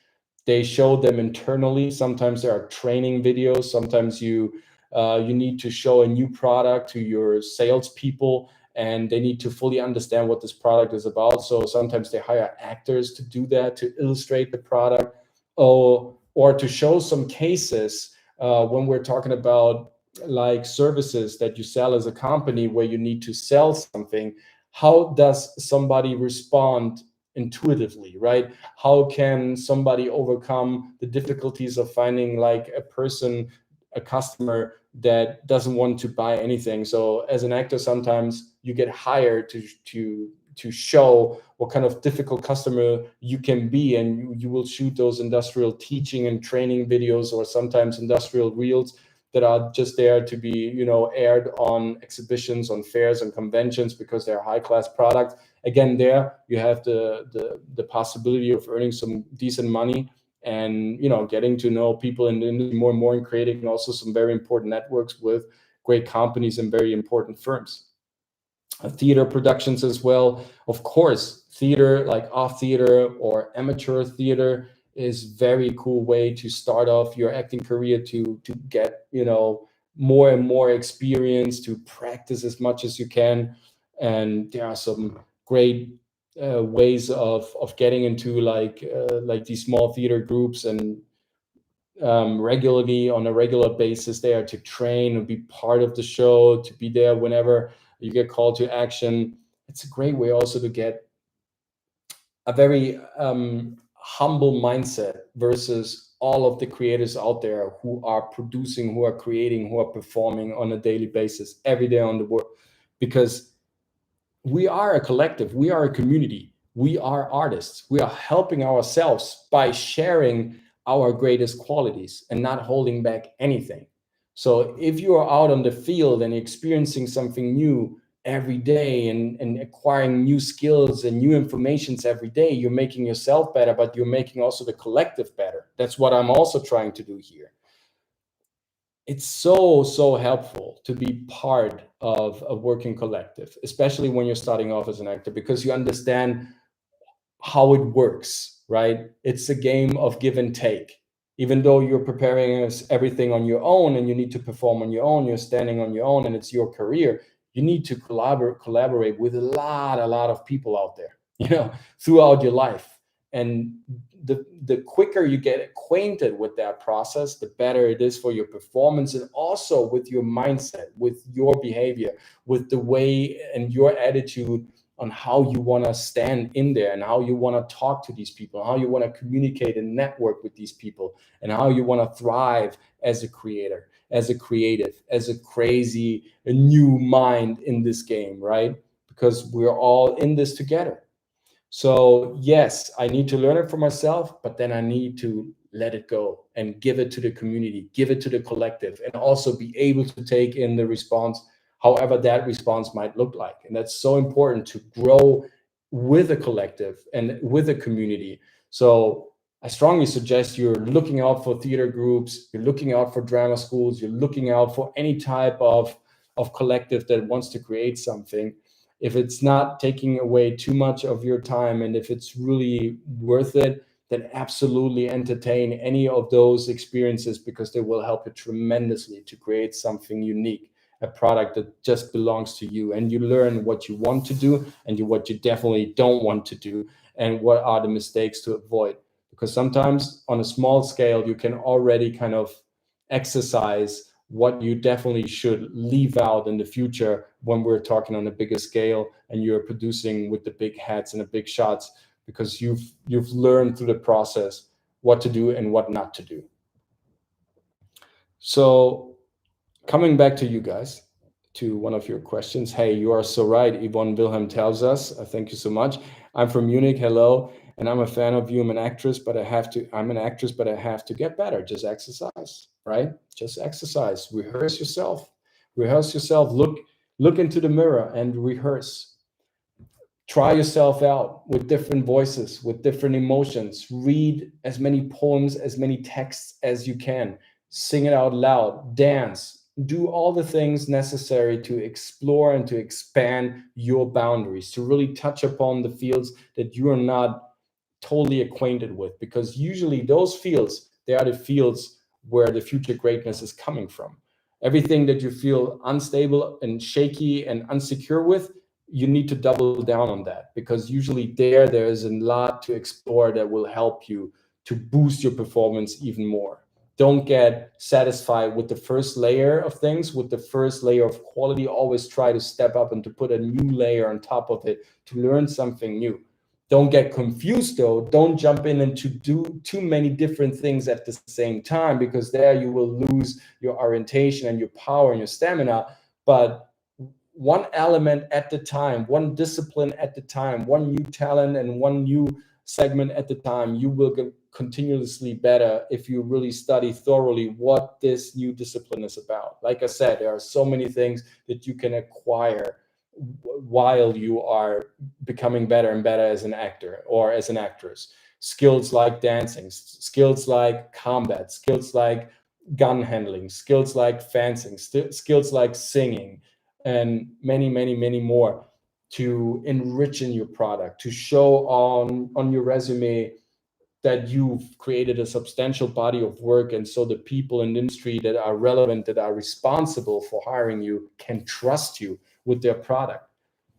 They show them internally. Sometimes there are training videos. Sometimes you need to show a new product to your salespeople, and they need to fully understand what this product is about. So sometimes they hire actors to do that, to illustrate the product, or to show some cases when we're talking about like services that you sell as a company, where you need to sell something. How does somebody respond intuitively, right? How can somebody overcome the difficulties of finding like a customer that doesn't want to buy anything? So as an actor, sometimes you get hired to show what kind of difficult customer you can be, and you will shoot those industrial teaching and training videos, or sometimes industrial reels that are just there to be aired on exhibitions, on fairs and conventions, because they're high class products. Again, there you have the possibility of earning some decent money, and getting to know people in the industry more and more, and creating also some very important networks with great companies and very important firms. Theater productions as well, of course. Theater, like off theater or amateur theater, is very cool way to start off your acting career, to get more and more experience, to practice as much as you can. And there are some great ways of getting into like these small theater groups, and regularly, on a regular basis, they are to train and be part of the show, to be there whenever you get called to action. It's a great way also to get a very humble mindset versus all of the creators out there who are producing, who are creating, who are performing on a daily basis, every day on the world. Because we are a collective, we are a community, we are artists. We are helping ourselves by sharing our greatest qualities and not holding back anything. So if you are out on the field and experiencing something new every day, and acquiring new skills and new informations every day, you're making yourself better, but you're making also the collective better. That's what I'm also trying to do here. It's so helpful to be part of a working collective, especially when you're starting off as an actor, because you understand how it works, right? It's a game of give and take. Even though you're preparing everything on your own, and you need to perform on your own, you're standing on your own, and it's your career, you need to collaborate with a lot of people out there, throughout your life. And the quicker you get acquainted with that process, the better it is for your performance, and also with your mindset, with your behavior, with the way and your attitude on how you want to stand in there, and how you want to talk to these people, how you want to communicate and network with these people, and how you want to thrive as a creator. as a creative, as a new mind in this game, right? Because we're all in this together. So yes, I need to learn it for myself, but then I need to let it go and give it to the community, give it to the collective, and also be able to take in the response, however that response might look like. And that's so important to grow with a collective and with a community. So I strongly suggest you're looking out for theater groups, you're looking out for drama schools, you're looking out for any type of collective that wants to create something. If it's not taking away too much of your time, and if it's really worth it, then absolutely entertain any of those experiences, because they will help you tremendously to create something unique, a product that just belongs to you, and you learn what you want to do and what you definitely don't want to do, and what are the mistakes to avoid. Because sometimes on a small scale, you can already kind of exercise what you definitely should leave out in the future when we're talking on a bigger scale and you're producing with the big hats and the big shots, because you've learned through the process what to do and what not to do. So coming back to you guys, to one of your questions. Hey, you are so right. Yvonne Wilhelm tells us, thank you so much. I'm from Munich. Hello. And I'm a fan of you. I'm an actress, but I have to get better. Just exercise, right? Just exercise. Rehearse yourself. Rehearse yourself. Look into the mirror and rehearse. Try yourself out with different voices, with different emotions. Read as many poems, as many texts as you can. Sing it out loud. Dance. Do all the things necessary to explore and to expand your boundaries, to really touch upon the fields that you are not totally acquainted with, because usually those fields, they are the fields where the future greatness is coming from. Everything that you feel unstable and shaky and insecure with, you need to double down on that, because usually there is a lot to explore that will help you to boost your performance even more. Don't get satisfied with the first layer of things, with the first layer of quality. Always try to step up and to put a new layer on top of it to learn something new. Don't get confused though. Don't jump in and to do too many different things at the same time, because there you will lose your orientation and your power and your stamina. But one element at the time, one discipline at the time, one new talent and one new segment at the time, you will get continuously better if you really study thoroughly what this new discipline is about. Like I said, there are so many things that you can acquire while you are becoming better and better as an actor or as an actress. Skills like dancing, skills like combat, skills like gun handling, skills like fencing, skills like singing, and many, many, many more, to enrich in your product, to show on your resume that you've created a substantial body of work. And so the people in the industry that are relevant, that are responsible for hiring you, can trust you with their product,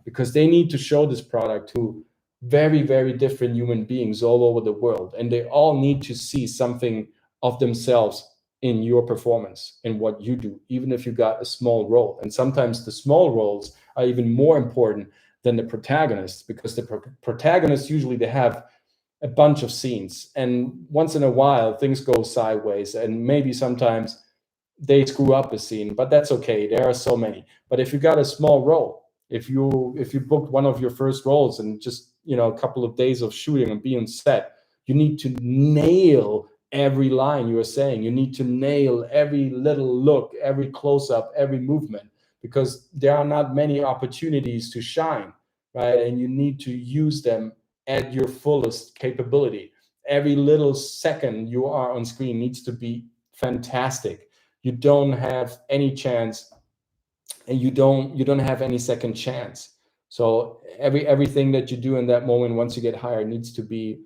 because they need to show this product to very, very different human beings all over the world. And they all need to see something of themselves in your performance, in what you do, even if you got a small role. And sometimes the small roles are even more important than the protagonists, because the protagonists usually, they have a bunch of scenes, and once in a while things go sideways, and maybe sometimes they screw up a scene, but that's okay. There are so many. But if you got a small role, if you booked one of your first roles and just a couple of days of shooting and being set, you need to nail every line you are saying. You need to nail every little look, every close-up, every movement, because there are not many opportunities to shine, right? And you need to use them at your fullest capability. Every little second you are on screen needs to be fantastic. You don't have any chance, and you don't have any second chance. So everything that you do in that moment, once you get hired, needs to be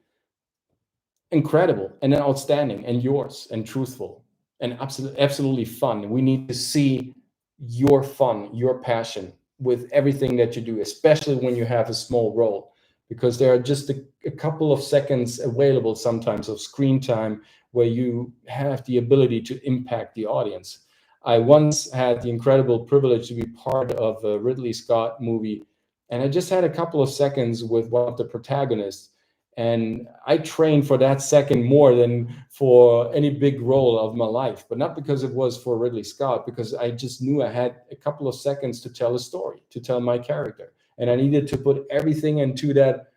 incredible and outstanding and yours and truthful and absolutely fun. We need to see your fun, your passion with everything that you do, especially when you have a small role, because there are just a couple of seconds available sometimes of screen time where you have the ability to impact the audience. I once had the incredible privilege to be part of a Ridley Scott movie, and I just had a couple of seconds with one of the protagonists, And I trained for that second more than for any big role of my life, but not because it was for Ridley Scott, because I just knew I had a couple of seconds to tell a story, to tell my character. And I needed to put everything into that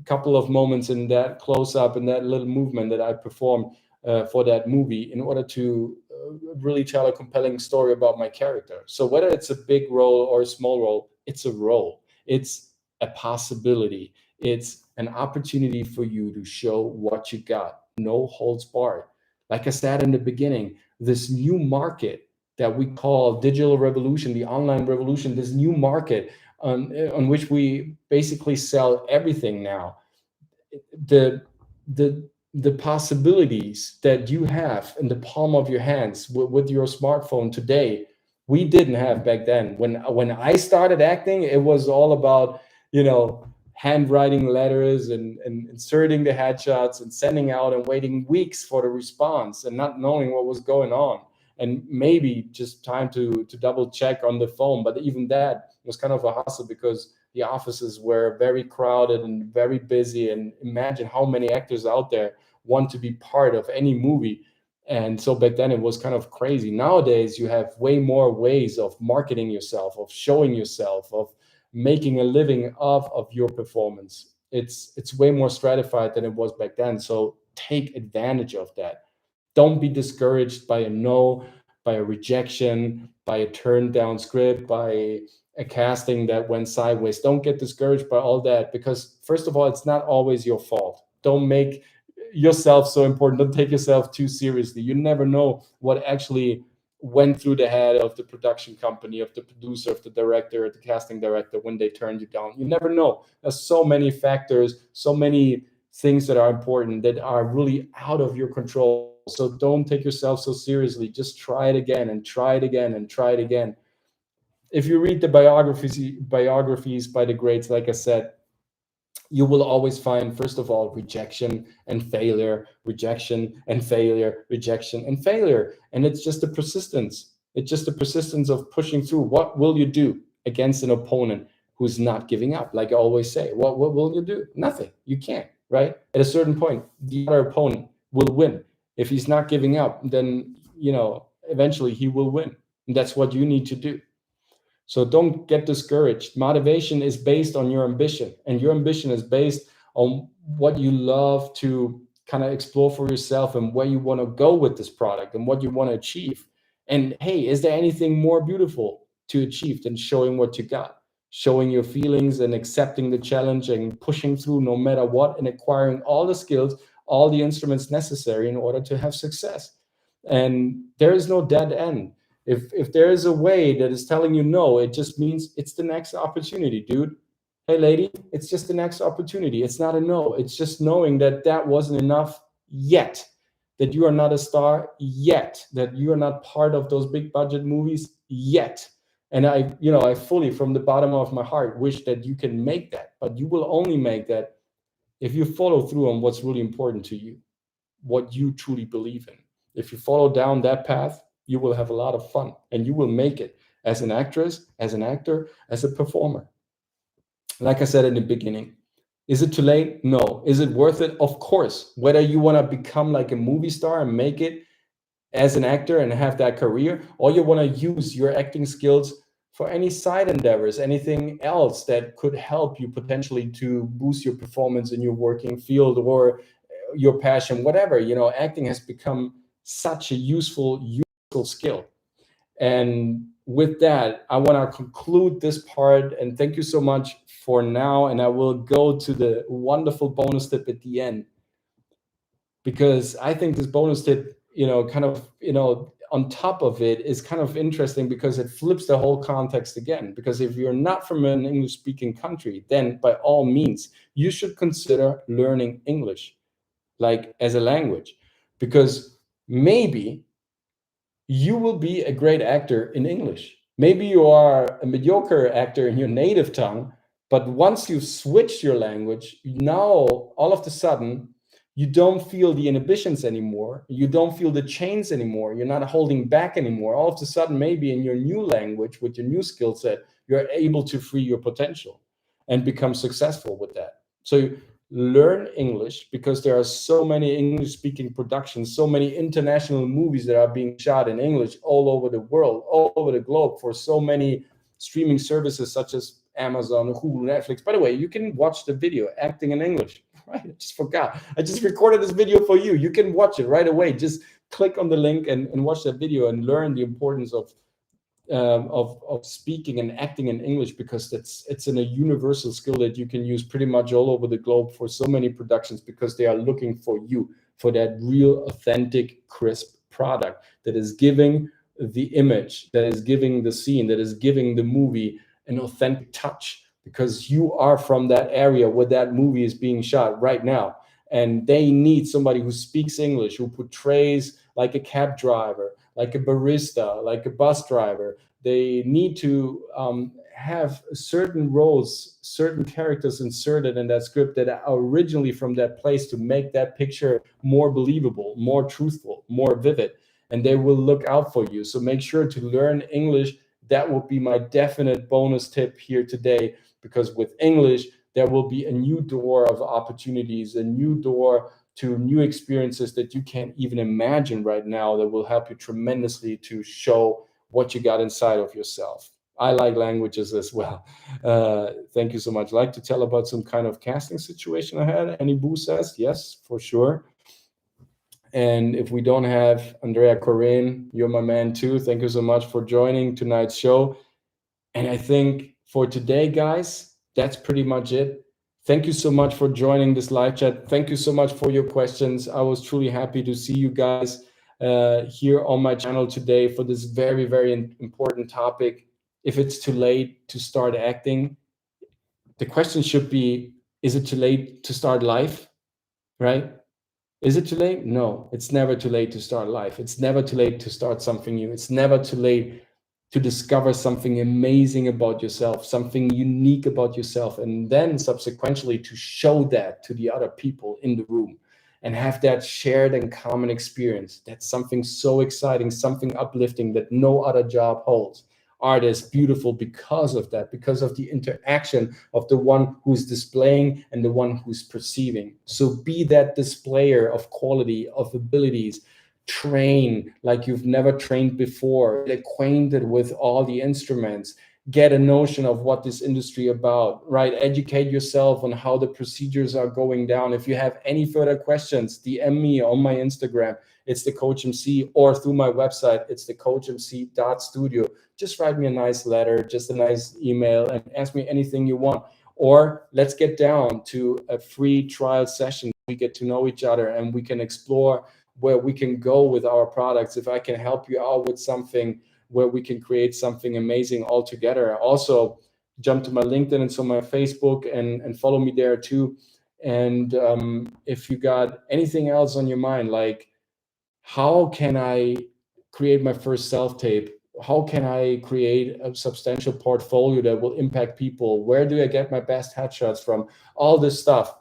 couple of moments, in that close up and that little movement that I performed for that movie, in order to really tell a compelling story about my character. So whether it's a big role or a small role, it's a role. It's a possibility. It's an opportunity for you to show what you got. No holds barred. Like I said in the beginning, this new market that we call digital revolution, the online revolution, this new market on which we basically sell everything now, the the possibilities that you have in the palm of your hands with your smartphone today, we didn't have back then. When I started acting, it was all about, handwriting letters and inserting the headshots and sending out and waiting weeks for the response and not knowing what was going on, and maybe just time to double check on the phone. But even that was kind of a hustle, because the offices were very crowded and very busy, and imagine how many actors out there want to be part of any movie. And so back then it was kind of crazy. Nowadays you have way more ways of marketing yourself, of showing yourself, of making a living of your performance. It's way more stratified than it was back then, so take advantage of that. Don't be discouraged by a no, by a rejection, by a turned down script, by a casting that went sideways. Don't get discouraged by all that, because first of all, it's not always your fault. Don't make yourself so important. Don't take yourself too seriously. You never know what actually went through the head of the production company, of the producer, of the director, the casting director, when they turned you down. You never know. There's so many factors, so many things that are important that are really out of your control. So don't take yourself so seriously. Just try it again and try it again and try it again. If you read the biographies by the greats, like I said, you will always find, first of all, rejection and failure, rejection and failure, rejection and failure. And it's just the persistence. It's just the persistence of pushing through. What will you do against an opponent who's not giving up? Like I always say, what will you do? Nothing. You can't, right? At a certain point, the other opponent will win. If he's not giving up, then, eventually he will win. And that's what you need to do. So don't get discouraged. Motivation is based on your ambition, and your ambition is based on what you love to kind of explore for yourself and where you want to go with this product and what you want to achieve. And hey, is there anything more beautiful to achieve than showing what you got, showing your feelings and accepting the challenge and pushing through no matter what, and acquiring all the skills, all the instruments necessary in order to have success? And there is no dead end. If there is a way that is telling you no, it just means it's the next opportunity, dude. Hey, lady, it's just the next opportunity. It's not a no. It's just knowing that that wasn't enough yet, that you are not a star yet, that you are not part of those big budget movies yet. And I fully, from the bottom of my heart, wish that you can make that. But you will only make that if you follow through on what's really important to you, what you truly believe in. If you follow down that path, you will have a lot of fun, and you will make it as an actress, as an actor, as a performer. Like I said in the beginning, is it too late? No. Is it worth it? Of course. Whether you want to become like a movie star and make it as an actor and have that career, or you want to use your acting skills for any side endeavors, anything else that could help you potentially to boost your performance in your working field or your passion, whatever. Acting has become such a useful skill. And with that, I want to conclude this part, and thank you so much for now. And I will go to the wonderful bonus tip at the end, because I think this bonus tip, kind of, on top of it is kind of interesting, because it flips the whole context again. Because if you're not from an English speaking country, then by all means, you should consider learning English, like as a language, because maybe you will be a great actor in English. Maybe you are a mediocre actor in your native tongue, but once you've switched your language, now all of a sudden, you don't feel the inhibitions anymore. You don't feel the chains anymore. You're not holding back anymore. All of a sudden, maybe in your new language, with your new skill set, you're able to free your potential and become successful with that. So learn English, because there are so many English speaking productions, so many international movies that are being shot in English all over the world, all over the globe, for so many streaming services such as Amazon, Hulu, Netflix. By the way, you can watch the video Acting in English. Right, I just forgot. I just recorded this video for you. You can watch it right away. Just click on the link and watch that video and learn the importance of speaking and acting in English, because it's a universal skill that you can use pretty much all over the globe for so many productions, because they are looking for you, for that real, authentic, crisp product that is giving the image, that is giving the scene, that is giving the movie an authentic touch, because you are from that area where that movie is being shot right now. And they need somebody who speaks English, who portrays like a cab driver, like a barista, like a bus driver. They need to have certain roles, certain characters inserted in that script that are originally from that place, to make that picture more believable, more truthful, more vivid. And they will look out for you. So make sure to learn English. That will be my definite bonus tip here today, because with English, there will be a new door of opportunities, a new door to new experiences that you can't even imagine right now, that will help you tremendously to show what you got inside of yourself. I like languages as well. Thank you so much. Like to tell about some kind of casting situation I had? Any Boo says? Yes, for sure. And if we don't have Andrea Corinne, you're my man too. Thank you so much for joining tonight's show. And I think for today, guys, that's pretty much it. Thank you so much for joining this live chat. Thank you so much for your questions. I was truly happy to see you guys here on my channel today for this very, very important topic. If it's too late to start acting, the question should be, is it too late to start life, right? Is it too late? No, it's never too late to start life. It's never too late to start something new. It's never too late to discover something amazing about yourself, something unique about yourself, and then subsequently to show that to the other people in the room and have that shared and common experience. That's something so exciting, something uplifting that no other job holds. Art is beautiful because of that, because of the interaction of the one who's displaying and the one who's perceiving. So be that displayer of quality, of abilities. Train like you've never trained before. Get acquainted with all the instruments. Get a notion of what this industry about, right? Educate yourself on how the procedures are going down. If you have any further questions, DM me on my Instagram. It's the CoachMC, or through my website, it's the coachmc.studio. Just write me a nice letter, just a nice email, and ask me anything you want. Or let's get down to a free trial session. We get to know each other and we can explore where we can go with our products. If I can help you out with something where we can create something amazing all together. Also, jump to my LinkedIn and so my Facebook and follow me there too. And if you got anything else on your mind, like how can I create my first self-tape? How can I create a substantial portfolio that will impact people? Where do I get my best headshots from? All this stuff.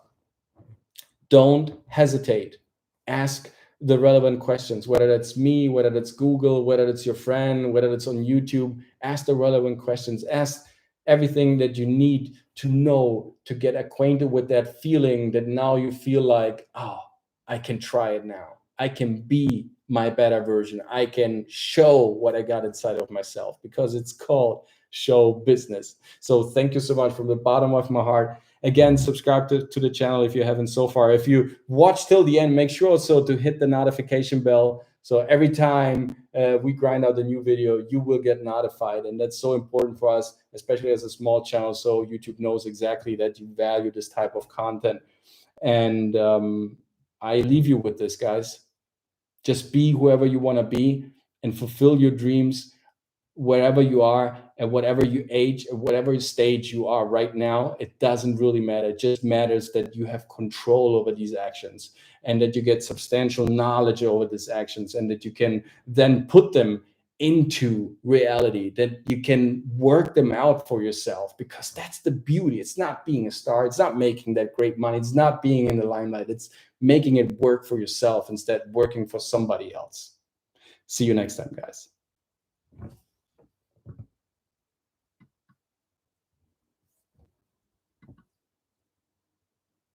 Don't hesitate. Ask the relevant questions, whether that's me, whether that's Google, whether it's your friend, whether it's on YouTube. Ask the relevant questions. Ask everything that you need to know to get acquainted with that feeling that now you feel like, oh, I can try it now. I can be my better version. I can show what I got inside of myself, because it's called show business. So thank you so much from the bottom of my heart. Again, subscribe to the channel if you haven't so far. If you watch till the end, make sure also to hit the notification bell. So every time we grind out a new video, you will get notified. And that's so important for us, especially as a small channel. So YouTube knows exactly that you value this type of content. And I leave you with this, guys. Just be whoever you want to be and fulfill your dreams wherever you are, at whatever you age, at whatever stage you are right now. It doesn't really matter. It just matters that you have control over these actions and that you get substantial knowledge over these actions, and that you can then put them into reality, that you can work them out for yourself, because that's the beauty. It's not being a star. It's not making that great money. It's not being in the limelight. It's making it work for yourself instead of working for somebody else. See you next time, guys.